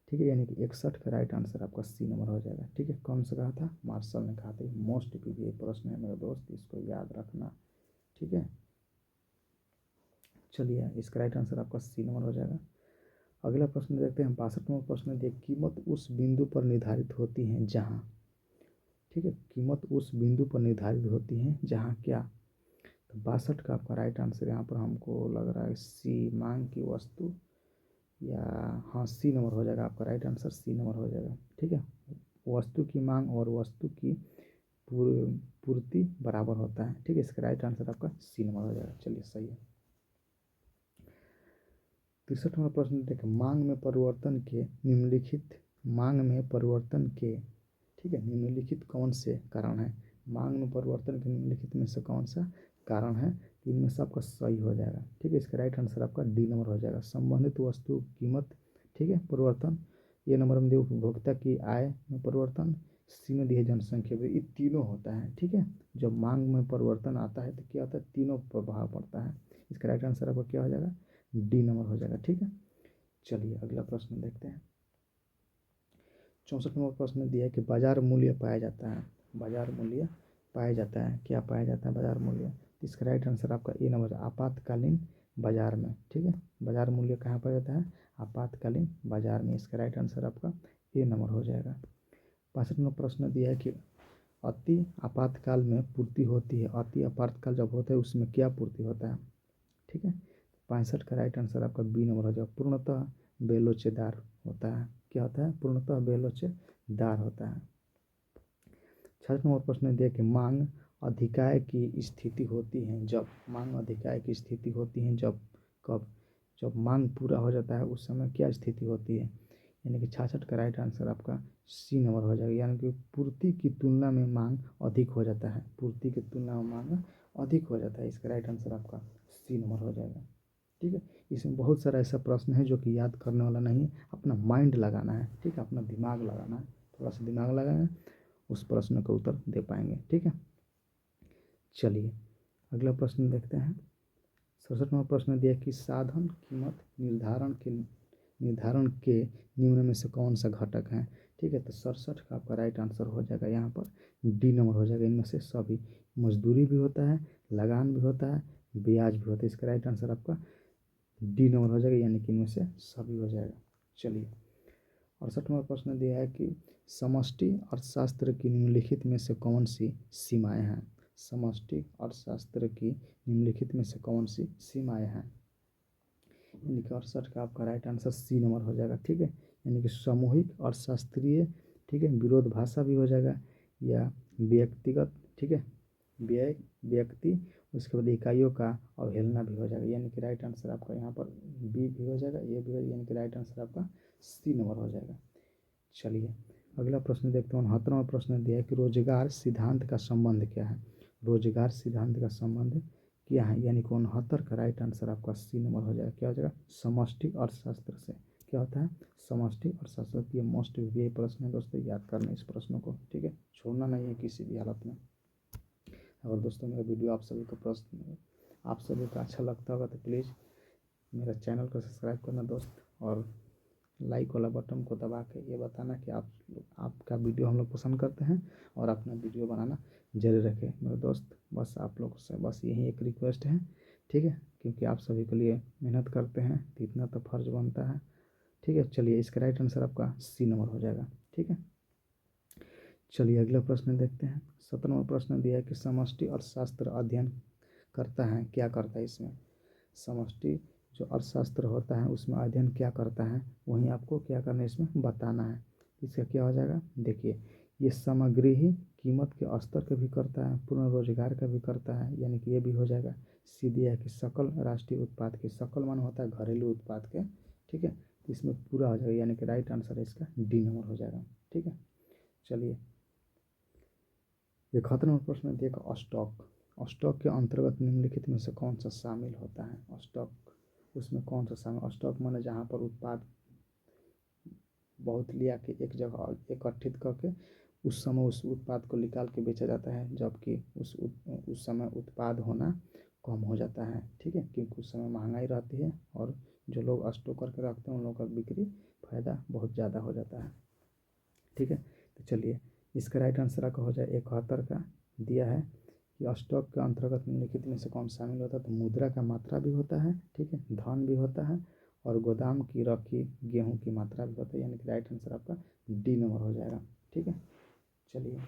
ठीक है, यानी कि 61 का राइट आंसर आपका सी नंबर हो जाएगा। ठीक है, कौन सा कहा था, मार्शल ने कहा था। मोस्ट पीवीए प्रश्न है मेरे दोस्त, इसको याद रखना। ठीक है, चलिए इसका राइट आंसर आपका सी नंबर हो जाएगा। अगला प्रश्न देखते हैं। 62वां प्रश्न दिया कीमत उस बिंदु पर निर्धारित होती है जहाँ ठीक है, कीमत उस बिंदु पर निर्धारित होती है जहाँ क्या, तो 62 का आपका राइट आंसर यहाँ पर हमको लग रहा है सी, मांग की वस्तु, या हाँ सी नंबर हो जाएगा आपका राइट आंसर, सी नंबर हो जाएगा। ठीक है, वस्तु की मांग और वस्तु की पूर्ति बराबर होता है। ठीक है, इसका राइट आंसर आपका सी नंबर हो जाएगा। चलिए सही है। 63वां प्रश्न देखें। मांग में परिवर्तन के ठीक है निम्नलिखित कौन से कारण हैं। मांग में परिवर्तन के निम्नलिखित में से कौन सा कारण है? इनमें से आपका सही हो जाएगा। ठीक है, इसका राइट आंसर आपका डी नंबर हो जाएगा। संबंधित वस्तु की कीमत, ठीक है, परिवर्तन। ए नंबर में दिया उपभोक्ता की आय में परिवर्तन। सी में दिया जनसंख्या में। ये तीनों होता है। ठीक है, जब मांग में परिवर्तन आता है तो क्या होता है? तीनों प्रभाव पड़ता है। इसका राइट आंसर आपका क्या हो जाएगा? डी नंबर हो जाएगा। ठीक है, चलिए अगला प्रश्न देखते हैं। 64 नंबर प्रश्न दिया है कि बाजार मूल्य पाया जाता है। बाजार मूल्य पाया जाता है, क्या पाया जाता है बाजार मूल्य? इसका राइट आंसर आपका ए नंबर, आपातकालीन बाजार में। ठीक है, बाजार मूल्य कहाँ पाया जाता है? आपातकालीन बाजार में। इसका राइट आंसर आपका ए नंबर हो जाएगा। 65 नंबर प्रश्न दिया है कि अति आपातकाल में पूर्ति होती है। अति आपातकाल जब होता है उसमें क्या पूर्ति होता है? ठीक है, 65 का राइट आंसर आपका बी नंबर हो जाएगा। पूर्णतः बेलोचेदार होता है। क्या होता है? पूर्णतः बेलोचेदार होता है। 66 नंबर प्रश्न दिया कि मांग अधिकाय की स्थिति होती है जब। मांग अधिकाय की स्थिति होती है जब, कब? जब मांग पूरा हो जाता है उस समय क्या स्थिति होती है? यानी कि 66 का राइट आंसर आपका सी नंबर हो जाएगा। यानी कि पूर्ति की तुलना में मांग अधिक हो जाता है। पूर्ति की तुलना में मांग अधिक हो जाता है। इसका राइट आंसर आपका सी नंबर हो जाएगा। ठीक है, इसमें बहुत सारा ऐसा प्रश्न है जो कि याद करने वाला नहीं है, अपना माइंड लगाना है। ठीक है, अपना दिमाग लगाना है, थोड़ा सा दिमाग लगाएं, उस प्रश्न का उत्तर दे पाएंगे। ठीक है, चलिए अगला प्रश्न देखते हैं। 67 नंबर प्रश्न दिया कि साधन कीमत निर्धारण के निम्न में से कौन सा घटक है? ठीक है, तो 67 का आपका राइट आंसर हो जाएगा यहाँ पर डी नंबर हो जाएगा। इनमें से सभी, मजदूरी भी होता है, लगान भी होता है, ब्याज भी होता है। इसका राइट आंसर आपका डी नंबर हो जाएगा, यानी कि इनमें से सभी हो जाएगा। चलिए 68वां प्रश्न दिया है कि समष्टि अर्थशास्त्र की निम्नलिखित में से कौन सी सीमाएं हैं? समष्टि अर्थशास्त्र की निम्नलिखित में से कौन सी सीमाएं हैं? यानी कि 68 का आपका राइट आंसर सी नंबर हो जाएगा। ठीक है, यानी कि सामूहिक अर्थशास्त्रीय, ठीक है, विरोधभाषा भी हो जाएगा, या व्यक्तिगत, ठीक है, व्यक्ति, उसके बाद इकाइयों का अवहेलना भी हो जाएगा। यानी कि राइट आंसर आपका यहाँ पर बी भी हो जाएगा, ए भी हो जाएगा, यानी कि राइट आंसर आपका सी नंबर हो जाएगा। चलिए अगला प्रश्न देखते हैं। 69वां प्रश्न दिया है कि रोजगार सिद्धांत का संबंध क्या है? रोजगार सिद्धांत का संबंध क्या है? यानी कि 69 का राइट आंसर आपका सी नंबर हो जाएगा। क्या हो जाएगा? समष्टि अर्थशास्त्र से। क्या होता है? समष्टि अर्थशास्त्र। ये मोस्ट वी प्रश्न है दोस्तों, याद करना इस प्रश्न को। ठीक है, छोड़ना नहीं है किसी भी हालत में। अगर दोस्तों मेरा वीडियो आप सभी को प्रश्न आप सभी को अच्छा लगता होगा तो प्लीज़ मेरा चैनल को सब्सक्राइब करना दोस्त, और लाइक वाला बटन को दबा के ये बताना कि आपका वीडियो हम लोग पसंद करते हैं, और अपना वीडियो बनाना जारी रखें मेरे दोस्त। बस आप लोग से बस यही एक रिक्वेस्ट है। ठीक है, क्योंकि आप सभी के लिए मेहनत करते हैं तो इतना तो फर्ज बनता है। ठीक है, चलिए इसका राइट आंसर आपका सी नंबर हो जाएगा। ठीक है, चलिए अगला प्रश्न देखते हैं। 17वां प्रश्न दिया है कि समष्टि अर्थशास्त्र अध्ययन करता है, क्या करता है इसमें? समष्टि जो अर्थशास्त्र होता है उसमें अध्ययन क्या करता है, वहीं आपको क्या करना है इसमें बताना है। इसका क्या हो जाएगा? देखिए, ये सामग्री ही कीमत के स्तर का भी करता है, पूर्ण रोजगार का भी करता है, यानी कि ये भी हो जाएगा। सीधी है कि सकल राष्ट्रीय उत्पाद के, सकल मान होता है घरेलू उत्पाद के। ठीक है, तो इसमें पूरा हो जाएगा, यानी कि राइट आंसर है इसका डी नंबर हो जाएगा। ठीक है, चलिए 71वां प्रश्न देखो, स्टॉक। स्टॉक के अंतर्गत निम्नलिखित में से कौन सा शामिल होता है? स्टॉक, उसमें कौन सा शामिल? स्टॉक माने जहाँ पर उत्पाद बहुत लिया के एक जगह एकत्रित करके उस समय उस उत्पाद को निकाल के बेचा जाता है, जबकि उस समय उत्पाद होना कम हो जाता है। ठीक है, क्योंकि उस समय महंगाई रहती है और जो लोग स्टॉक करके रखते हैं उन लोगों का बिक्री फायदा बहुत ज़्यादा हो जाता है। ठीक है, तो चलिए इसका राइट आंसर आपका हो जाए 71 का दिया है कि स्टॉक के अंतर्गत निम्नलिखित में से कौन शामिल होता है? तो मुद्रा का मात्रा भी होता है, ठीक है, धन भी होता है, और गोदाम की रखी गेहूं की मात्रा भी होता है, यानी कि राइट आंसर आपका डी नंबर हो जाएगा। ठीक है, चलिए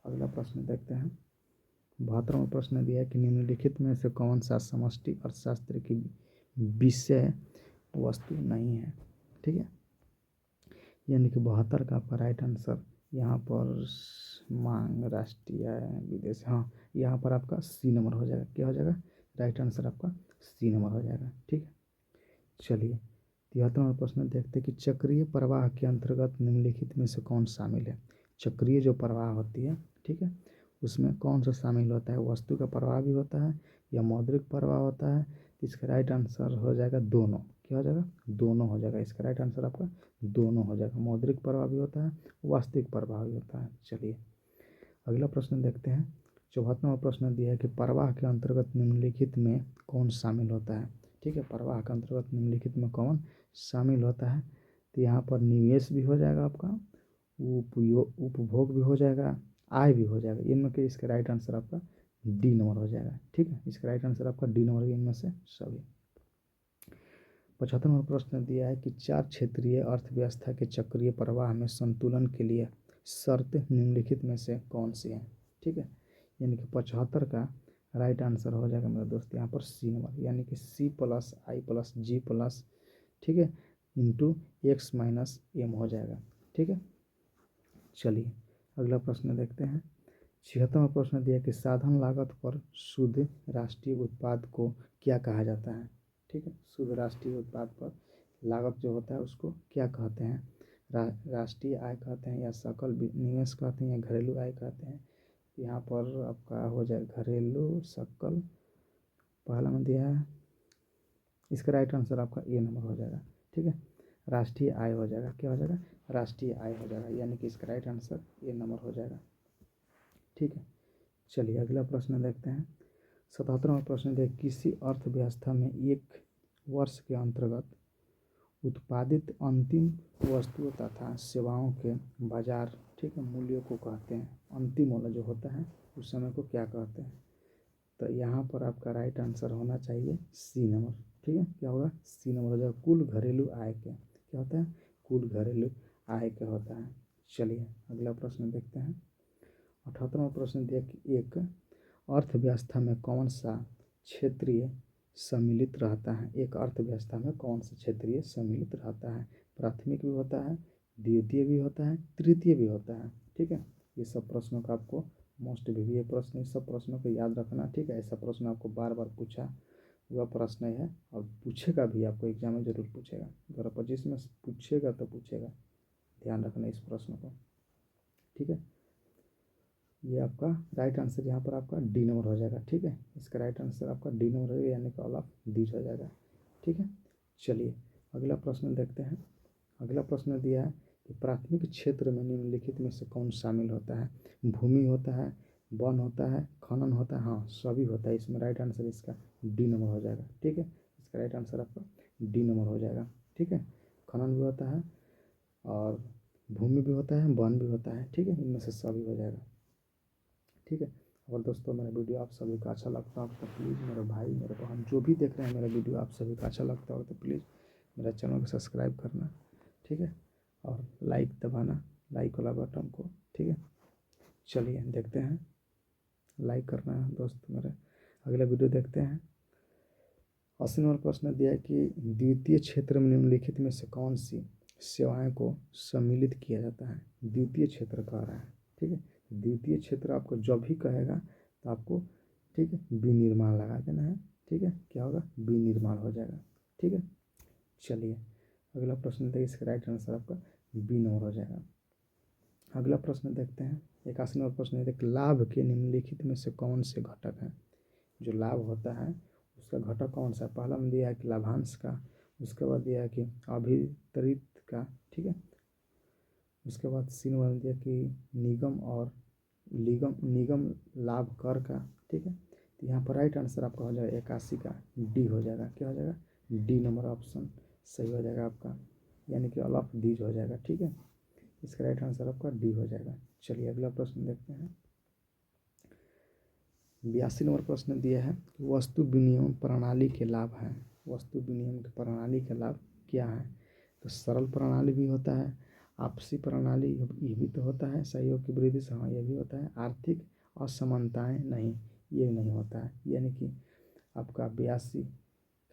अगला प्रश्न देखते हैं। 72वां प्रश्न दिया है कि निम्नलिखित में से कौन सा समष्टि अर्थशास्त्र की विषय वस्तु नहीं है? ठीक है, यानी कि 72 का आपका राइट आंसर यहाँ पर मांग, राष्ट्रीय आय, विदेश, हाँ यहाँ पर आपका सी नंबर हो जाएगा। क्या हो जाएगा? राइट आंसर आपका सी नंबर हो जाएगा। ठीक है, चलिए 73वां प्रश्न देखते हैं कि चक्रीय प्रवाह के अंतर्गत निम्नलिखित में से कौन शामिल है? चक्रीय जो प्रवाह होती है, ठीक है, उसमें कौन सा शामिल होता है, वस्तु का प्रवाह भी होता है या मौद्रिक प्रवाह होता है। इसका राइट आंसर हो जाएगा दोनों। क्या हो जाएगा, दोनों हो जाएगा। इसका राइट आंसर आपका दोनों हो जाएगा, मौद्रिक प्रवाह भी होता है, वास्तविक प्रवाह भी होता है। चलिए अगला प्रश्न देखते हैं। 74वां प्रश्न दिया है कि प्रवाह के अंतर्गत निम्नलिखित में कौन शामिल होता है। ठीक है, प्रवाह के अंतर्गत निम्नलिखित में कौन शामिल होता है। तो यहाँ पर निवेश भी हो जाएगा आपका, उपभोग भी हो जाएगा, आय भी हो जाएगा। इनमें के इसका राइट आंसर आपका डी नंबर हो जाएगा। ठीक है, इसका राइट आंसर आपका डी नंबर इनमें से सभी। 75वां प्रश्न दिया है कि 4 क्षेत्रीय अर्थव्यवस्था के चक्रीय प्रवाह में संतुलन के लिए शर्त निम्नलिखित में से कौन सी है। ठीक है, यानी कि 75 का राइट आंसर हो जाएगा मेरे दोस्त यहाँ पर सी नंबर, यानी कि सी प्लस आई प्लस जी प्लस, ठीक है, इंटू एक्स माइनस एम हो जाएगा। ठीक है, चलिए अगला प्रश्न देखते हैं। 76वां प्रश्न दिया कि साधन लागत पर शुद्ध राष्ट्रीय उत्पाद को क्या कहा जाता है। ठीक है, शुद्ध राष्ट्रीय उत्पाद पर लागत जो होता है उसको क्या कहते हैं, राष्ट्रीय आय कहते हैं या सकल निवेश कहते हैं या घरेलू आय कहते हैं। यहाँ पर आपका हो जाए घरेलू सकल, पहला में दिया है, इसका राइट आंसर आपका ए नंबर हो जाएगा। ठीक है, राष्ट्रीय आय हो जाएगा। क्या हो जाएगा, राष्ट्रीय आय हो जाएगा, यानी कि इसका राइट आंसर ए नंबर हो जाएगा। ठीक है, चलिए अगला प्रश्न देखते हैं। 77वां प्रश्न देखिए, किसी अर्थव्यवस्था में एक वर्ष के अंतर्गत उत्पादित अंतिम वस्तुओं तथा सेवाओं के बाजार, ठीक है, मूल्यों को कहते हैं। अंतिम वाला जो होता है उस समय को क्या कहते हैं। तो यहाँ पर आपका राइट आंसर होना चाहिए सी नंबर। ठीक है, क्या होगा, सी नंबर हो जाएगा। कुल घरेलू आय के क्या होता है, कुल घरेलू आय का होता है। चलिए अगला प्रश्न देखते हैं। 78वां प्रश्न दिया कि एक अर्थव्यवस्था में कौन सा क्षेत्रीय सम्मिलित रहता है। एक अर्थव्यवस्था में कौन सा क्षेत्रीय सम्मिलित रहता है। प्राथमिक भी होता है, द्वितीय भी होता है, तृतीय भी होता है। ठीक है, ये सब प्रश्नों का आपको मोस्ट भी ये प्रश्न, इस सब प्रश्नों को याद रखना। ठीक है, ऐसा प्रश्न आपको बार बार पूछा हुआ प्रश्न है और पूछेगा भी, आपको एग्जाम में जरूर पूछेगा। 2025 में पूछेगा तो पूछेगा, ध्यान रखना इस प्रश्न को। ठीक है, ये आपका राइट आंसर यहाँ पर आपका डी नंबर हो जाएगा। ठीक है, इसका राइट आंसर आपका डी नंबर हो जाएगा, यानी कि ऑल ऑफ दीज हो जाएगा। ठीक है, चलिए अगला प्रश्न देखते हैं। अगला प्रश्न दिया है कि प्राथमिक क्षेत्र में निम्नलिखित में से कौन शामिल होता है। भूमि होता है, वन होता है, खनन होता है, हाँ सभी होता है। इसमें राइट आंसर इसका डी नंबर हो जाएगा। ठीक है, इसका राइट आंसर आपका डी नंबर हो जाएगा। ठीक है, खनन भी होता है और भूमि भी होता है, वन भी होता है। ठीक है, इनमें से सभी हो जाएगा। ठीक है, और दोस्तों मेरा वीडियो आप सभी को अच्छा लगता हो तो प्लीज़ मेरे भाई मेरे बहन जो भी देख रहे हैं मेरा वीडियो आप सभी को अच्छा लगता हो तो प्लीज़ मेरा चैनल को सब्सक्राइब करना। ठीक है, और लाइक दबाना, लाइक वाला बटन को। ठीक है, चलिए देखते हैं, लाइक करना है दोस्त मेरे। अगला वीडियो देखते हैं। 80 नंबर प्रश्न दिया है कि द्वितीय क्षेत्र में निम्नलिखित में से कौन सी सेवाएं को सम्मिलित किया जाता है। द्वितीय क्षेत्र कह रहा है। ठीक है, द्वितीय क्षेत्र आपको जब भी कहेगा तो आपको, ठीक है, विनिर्माण लगा देना है। ठीक है, क्या होगा, विनिर्माण हो जाएगा। ठीक है, चलिए अगला प्रश्न देखिए, इसका राइट आंसर आपका बी नंबर हो जाएगा। अगला प्रश्न देखते हैं। 81 नंबर प्रश्न है कि लाभ के निम्नलिखित में से कौन से घटक हैं। जो लाभ होता है उसका घटक कौन सा है। पहला में दिया है कि लाभांश का, उसके बाद दिया है कि अभितरित का। ठीक है, उसके बाद सी नंबर में दिया कि निगम और निगम लाभ कर का। ठीक है, तो यहाँ पर राइट आंसर आपका हो जाएगा 81 का डी हो जाएगा। क्या हो जाएगा, डी नंबर ऑप्शन सही हो जाएगा आपका, यानी कि ऑल ऑफ दीज हो जाएगा। ठीक है, इसका राइट आंसर आपका डी हो जाएगा। चलिए अगला प्रश्न देखते हैं। 82 नंबर प्रश्न दिया है कि वस्तु विनिमय प्रणाली के लाभ हैं। वस्तु विनिमय की प्रणाली के लाभ क्या है। तो सरल प्रणाली भी होता है, आपसी प्रणाली ये भी तो होता है, सहयोग की वृद्धि से, हाँ ये भी होता है, आर्थिक असमानताएं नहीं, ये नहीं होता है। यानी कि आपका 82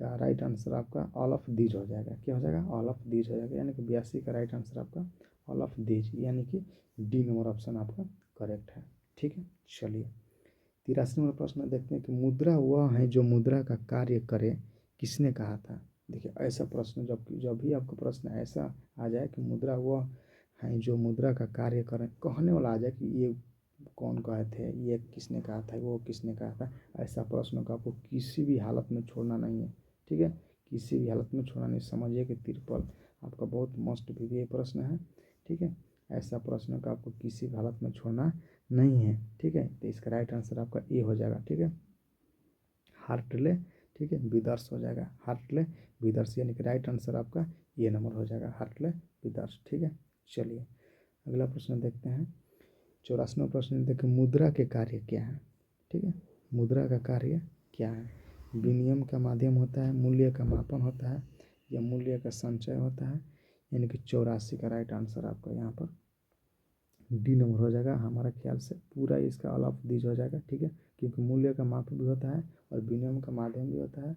का राइट आंसर आपका ऑल ऑफ दीज हो जाएगा। क्या हो जाएगा, ऑल ऑफ दीज हो जाएगा, यानी कि 82 का राइट आंसर आपका ऑल ऑफ दीज, यानी कि डी नंबर ऑप्शन आपका करेक्ट है। ठीक है, चलिए 83 नंबर प्रश्न देखते हैं कि मुद्रा वह है जो मुद्रा का कार्य करे, किसने कहा था। देखिए ऐसा प्रश्न जब भी आपका प्रश्न ऐसा आ जाए कि मुद्रा वह है जो मुद्रा का कार्य करें, कहने वाला आ जाए कि ये कौन कहे थे, ये किसने कहा था, वो किसने कहा था। ऐसा प्रश्नों का आपको किसी भी हालत में छोड़ना नहीं है, ठीक है, किसी भी हालत में छोड़ना नहीं। समझिए कि तिरपल आपका बहुत मस्ट भी प्रश्न है, ठीक है। ऐसा प्रश्न का आपको किसी भी हालत में छोड़ना नहीं है, ठीक है। तो इसका राइट आंसर आपका ए हो जाएगा, ठीक है, हार्टले, ठीक है, विदर्स हो जाएगा, हार्टले विदर्स, यानी कि राइट आंसर आपका ये नंबर हो जाएगा, हार्टले विदर्स, ठीक है। चलिए अगला प्रश्न देखते हैं। 84वां प्रश्न देखिए, मुद्रा के कार्य क्या है, ठीक है। मुद्रा का कार्य क्या है। विनिमय का माध्यम होता है, मूल्य का मापन होता है, या मूल्य का संचय होता है। यानी कि 84 का राइट आंसर आपका यहाँ पर डी नंबर हो जाएगा। हमारा ख्याल से पूरा इसका ऑल ऑफ दीज हो जाएगा, ठीक है, क्योंकि मूल्य का माप भी होता है और विनिमय का माध्यम भी होता है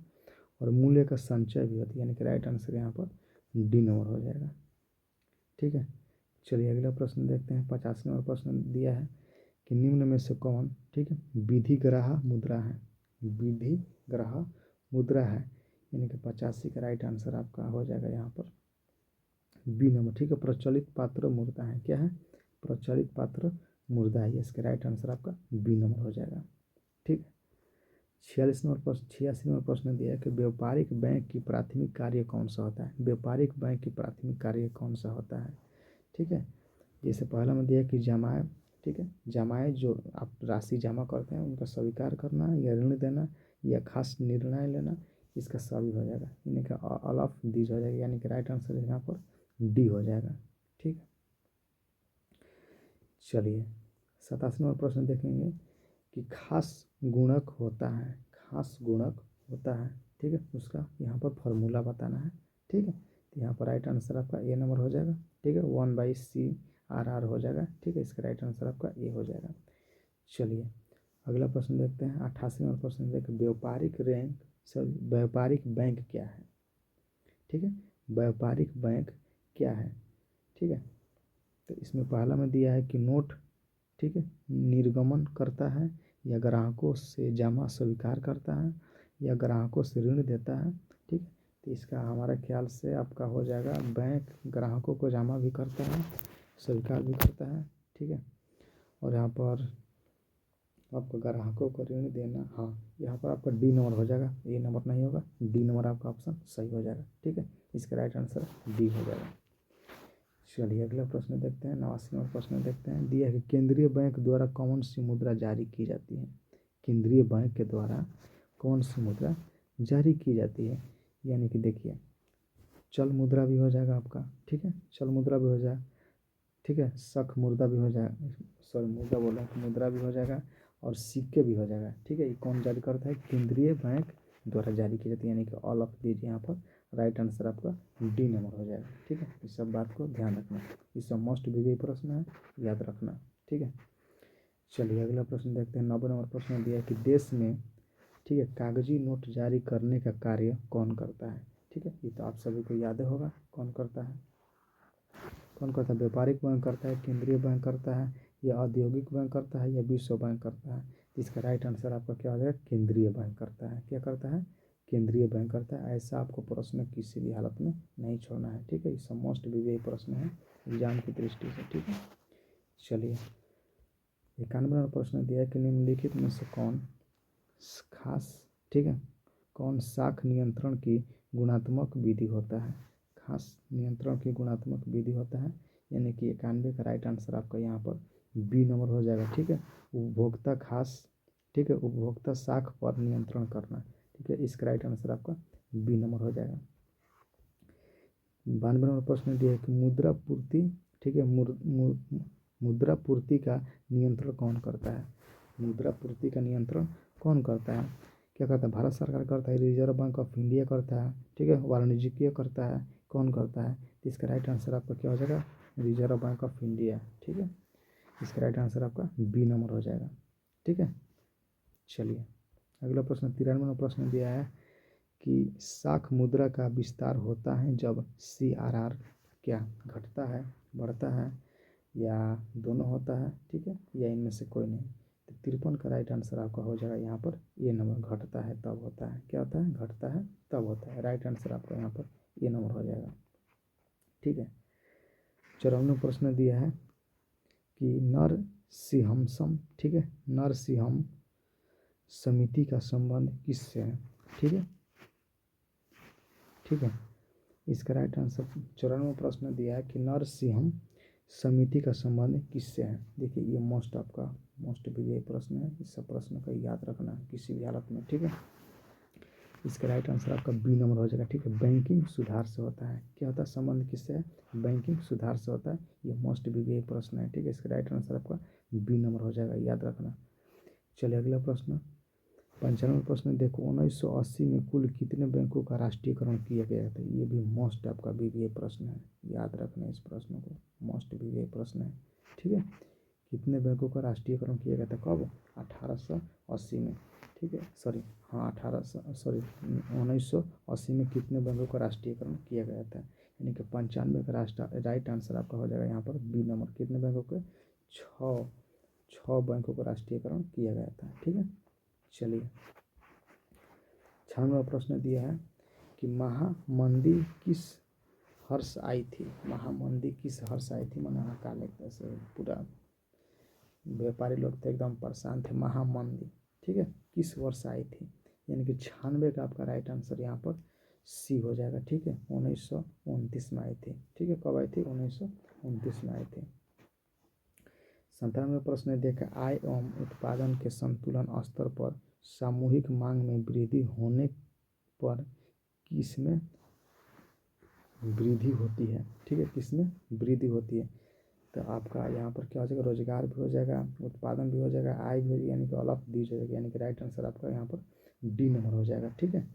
और मूल्य का संचय भी होता है, यानी कि राइट आंसर यहाँ पर डी नंबर हो जाएगा, ठीक है। चलिए अगला प्रश्न देखते हैं। 85 नंबर प्रश्न दिया है कि निम्न में से कौन, ठीक है, विधिग्राह मुद्रा है। विधिग्राह मुद्रा है, यानी कि 85 का राइट आंसर आपका हो जाएगा यहाँ पर बी नंबर, ठीक है। प्रचलित पात्र मुद्रा है, क्या है, प्रचलित पात्र मुद्रा है, इसका राइट आंसर आपका बी नंबर हो जाएगा, ठीक है। 86 नंबर प्रश्न दिया है कि व्यापारिक बैंक की प्राथमिक कार्य कौन सा होता है। व्यापारिक बैंक की प्राथमिक कार्य कौन सा होता है, ठीक है। जैसे पहला में दिया कि जमाए, ठीक है, जमाए जो आप राशि जमा करते हैं उनका स्वीकार करना या ऋण देना या खास निर्णय लेना, इसका सभी हो जाएगा, यानी कि ऑल ऑफ दीज हो जाएगा, यानी कि राइट आंसर यहाँ पर डी हो जाएगा, ठीक है। चलिए 87 नंबर प्रश्न देखेंगे कि खास गुणक होता है, खास गुणक होता है, ठीक है, उसका यहाँ पर फॉर्मूला बताना है, ठीक है। तो यहाँ पर राइट आंसर आपका ए नंबर हो जाएगा, ठीक है, 1/CRR हो जाएगा, ठीक है, इसका राइट आंसर आपका ए हो जाएगा। चलिए अगला प्रश्न देखते हैं। 88 नंबर प्रश्न देखिए, व्यापारिक बैंक क्या है, ठीक है, व्यापारिक बैंक क्या है, ठीक है। तो इसमें पहला में दिया है कि नोट, ठीक है, निर्गमन करता है या ग्राहकों से जमा स्वीकार करता है या ग्राहकों से ऋण देता है, ठीक है। तो इसका हमारे ख्याल से आपका हो जाएगा बैंक ग्राहकों को जमा भी करता है, स्वीकार भी करता है, ठीक है। और यहाँ पर आपको ग्राहकों को ऋण देना, हाँ, यहाँ पर आपका डी नंबर हो जाएगा, ए नंबर नहीं होगा, डी नंबर आपका ऑप्शन सही हो जाएगा, ठीक है, इसका राइट आंसर डी हो जाएगा। चलिए अगला प्रश्न देखते हैं। 89 नंबर प्रश्न देखते हैं। दिया है कि केंद्रीय बैंक द्वारा कौन सी मुद्रा जारी की जाती है। केंद्रीय बैंक के द्वारा कौन सी मुद्रा जारी की जाती है, यानी कि देखिए चल मुद्रा भी हो जाएगा आपका, ठीक है, चल मुद्रा भी हो जाए, ठीक है, शख मुद्रा भी हो जाए, सॉरी मुद्रा बोला तो मुद्रा भी हो जाएगा और सिक्के भी हो जाएगा, ठीक है। ये कौन जारी करता है, केंद्रीय बैंक द्वारा जारी की जाती है, यानी कि ऑल ऑफ दीज यहाँ पर राइट आंसर आपका डी नंबर हो जाएगा, ठीक है। इस सब बात को ध्यान रखना, इस सब मोस्ट भी प्रश्न है, याद रखना, ठीक है। चलिए अगला प्रश्न देखते हैं। 90 नंबर प्रश्न दिया है कि देश में, ठीक है, कागजी नोट जारी करने का कार्य कौन करता है, ठीक है। ये तो आप सभी को याद होगा कौन करता है, कौन करता है, व्यापारिक बैंक करता है, केंद्रीय बैंक करता है, या औद्योगिक बैंक करता है, या विश्व बैंक करता है। इसका राइट आंसर आपका क्या हो जाएगा, केंद्रीय बैंक करता है, क्या करता है, केंद्रीय बैंक करता है। ऐसा आपको प्रश्न किसी भी हालत में नहीं छोड़ना है, ठीक है, ये मोस्ट भी प्रश्न है एग्जाम की दृष्टि से, ठीक है। चलिए 91 नंबर प्रश्न दिया है कि निम्नलिखित में से कौन खास, ठीक है, कौन शाख नियंत्रण की गुणात्मक विधि होता है। खास नियंत्रण की गुणात्मक विधि होता है, यानी कि 91 का राइट आंसर आपका यहाँ पर बी नंबर हो जाएगा, ठीक है। उपभोक्ता खास, ठीक है, उपभोक्ता शाख पर नियंत्रण करना, ठीक है, इसका राइट आंसर आपका बी नंबर हो जाएगा। 92 नंबर प्रश्न दिया है कि मुद्रा पूर्ति, ठीक है, मुद्रा पूर्ति का नियंत्रण कौन करता है। मुद्रा पूर्ति का नियंत्रण कौन करता है, क्या करता है, भारत सरकार करता है, रिजर्व बैंक ऑफ इंडिया करता है, ठीक है, वाणिज्यिक करता है, कौन करता है। तो इसका राइट आंसर आपका क्या हो जाएगा, रिजर्व बैंक ऑफ इंडिया, ठीक है, इसका राइट आंसर आपका बी नंबर हो जाएगा, ठीक है। चलिए अगला प्रश्न 93 नंबर प्रश्न दिया है कि शाख मुद्रा का विस्तार होता है जब CRR क्या घटता है, बढ़ता है, या दोनों होता है, ठीक है, या इनमें से कोई नहीं। तो 53 का राइट आंसर आपका हो जाएगा यहाँ पर ए नंबर, घटता है तब होता है, क्या होता है, घटता है तब होता है, राइट आंसर आपका यहाँ पर ए नंबर हो जाएगा, ठीक है। 54 प्रश्न दिया है कि नर सिंहम, ठीक है, नरसिंहम समिति का संबंध किससे है? ठीक है, ठीक है। इसका राइट आंसर 94वां प्रश्न दिया है कि नरसिंहम समिति का संबंध किससे है। देखिए ये मोस्ट भी ये प्रश्न है, इस प्रश्न का याद रखना किसी भी हालत में, ठीक है। इसका राइट आंसर आपका बी नंबर हो जाएगा, ठीक है। बैंकिंग सुधार से होता है, क्या होता है, संबंध किससे है? बैंकिंग सुधार से होता है। ये मोस्ट भी ये प्रश्न है, ठीक है। इसका राइट आंसर आपका बी नंबर हो जाएगा, याद रखना। चलिए अगला प्रश्न, 95वां प्रश्न देखो, 1980 में कुल कितने बैंकों का राष्ट्रीयकरण किया गया था? ये भी मोस्ट आपका भी प्रश्न है, याद रखना इस प्रश्न को, मोस्ट भी प्रश्न है, ठीक है। कितने बैंकों का राष्ट्रीयकरण किया गया था, कब? 1880 में, ठीक है। सॉरी, हाँ 1980 में कितने बैंकों का राष्ट्रीयकरण किया गया था? यानी कि 95 का राइट आंसर आपका हो जाएगा यहाँ पर बी नंबर। कितने बैंकों के? छः बैंकों का राष्ट्रीयकरण किया गया था, ठीक है। चलिए 96वां प्रश्न दिया है कि महामंदी किस हर्ष आई थी? महामंदी किस हर्ष आई थी? मैंने काले से पूरा व्यापारी लोग तो एकदम परेशान थे। महामंदी, ठीक है, किस वर्ष आई थी? यानी कि 96 का आपका राइट आंसर यहाँ पर सी हो जाएगा, ठीक है। 1929 में आई थी, ठीक है। कब आई थी? 1929 में आई थी। 97वां प्रश्न देखा, आय एवं उत्पादन के संतुलन स्तर पर सामूहिक मांग में वृद्धि होने पर किसमें वृद्धि होती है? ठीक है, किसमें वृद्धि होती है? तो आपका यहाँ पर क्या हो जाएगा? रोजगार भी हो जाएगा, उत्पादन भी हो जाएगा, आय भी हो जाएगी, यानी कि ऑल ऑफ दीज हो जाएगी, यानी कि राइट आंसर आपका यहाँ पर डी नंबर हो जाएगा, ठीक है।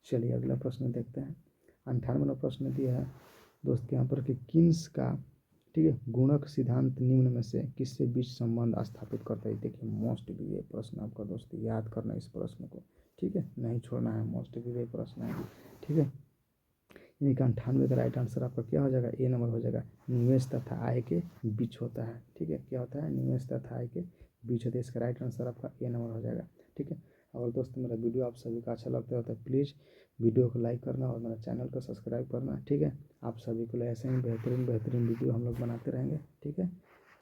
चलिए अगला प्रश्न देखते हैं। 98वां प्रश्न दिया है दोस्त यहाँ पर कि किन्स का, ठीक है, गुणक सिद्धांत निम्न में से किससे बीच संबंध स्थापित करता है? देखिए मोस्ट भी ये प्रश्न आपका दोस्त याद करना इस प्रश्न को, ठीक है, नहीं छोड़ना है, मोस्ट भी ये प्रश्न है, ठीक है। यानी कि 98 का राइट आंसर आपका क्या हो जाएगा? ए नंबर हो जाएगा। निवेश तथा आय के बीच होता है, ठीक है। क्या होता है? निवेश तथा आय के बीच होता है। इसका राइट आंसर आपका ए नंबर हो जाएगा, ठीक है। अगर दोस्तों मेरा वीडियो आप सभी का अच्छा लगता है तो प्लीज़ वीडियो को लाइक करना और मेरा चैनल को सब्सक्राइब करना, ठीक है। आप सभी को ऐसे ही बेहतरीन वीडियो हम लोग बनाते रहेंगे, ठीक है।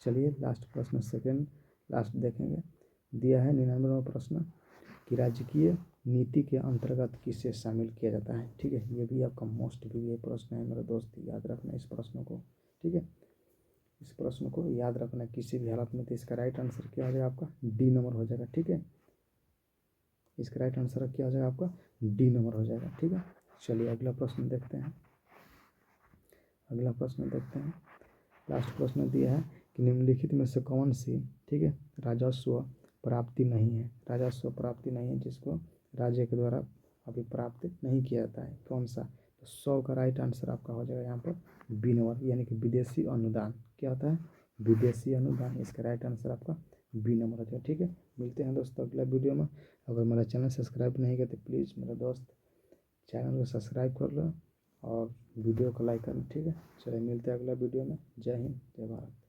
चलिए लास्ट प्रश्न, सेकेंड लास्ट देखेंगे। दिया है 99वां प्रश्न कि राजकीय नीति के अंतर्गत किसे शामिल किया जाता है? ठीक है, ये भी आपका मोस्ट भी ये प्रश्न है मेरे दोस्त, याद रखना इस प्रश्न को, ठीक है। इस प्रश्न को याद रखना किसी भी हालत में। तो इसका राइट आंसर क्या हो जाएगा? आपका डी नंबर हो जाएगा, ठीक है। इसका राइट आंसर क्या हो जाएगा? आपका डी नंबर हो जाएगा, ठीक है। चलिए अगला प्रश्न देखते हैं। अगला प्रश्न देखते हैं, लास्ट प्रश्न दिया है कि निम्नलिखित में से कौन सी, ठीक है, राजस्व प्राप्ति नहीं है? राजस्व प्राप्ति नहीं है जिसको राज्य के द्वारा अभी प्राप्त नहीं किया जाता है, कौन सा? तो 100 का राइट आंसर आपका हो जाएगा यहाँ पर बी नंबर, यानी कि विदेशी अनुदान। क्या होता है? विदेशी अनुदान। इसका राइट आंसर आपका बी नंबर हो जाएगा, ठीक है। मिलते हैं दोस्तों अगला वीडियो में। अगर मेरा चैनल सब्सक्राइब नहीं किया तो प्लीज़ मेरा दोस्त चैनल को सब्सक्राइब कर लो और वीडियो को लाइक करना, ठीक है। चलिए मिलते हैं अगला वीडियो में। जय हिंद, जय भारत।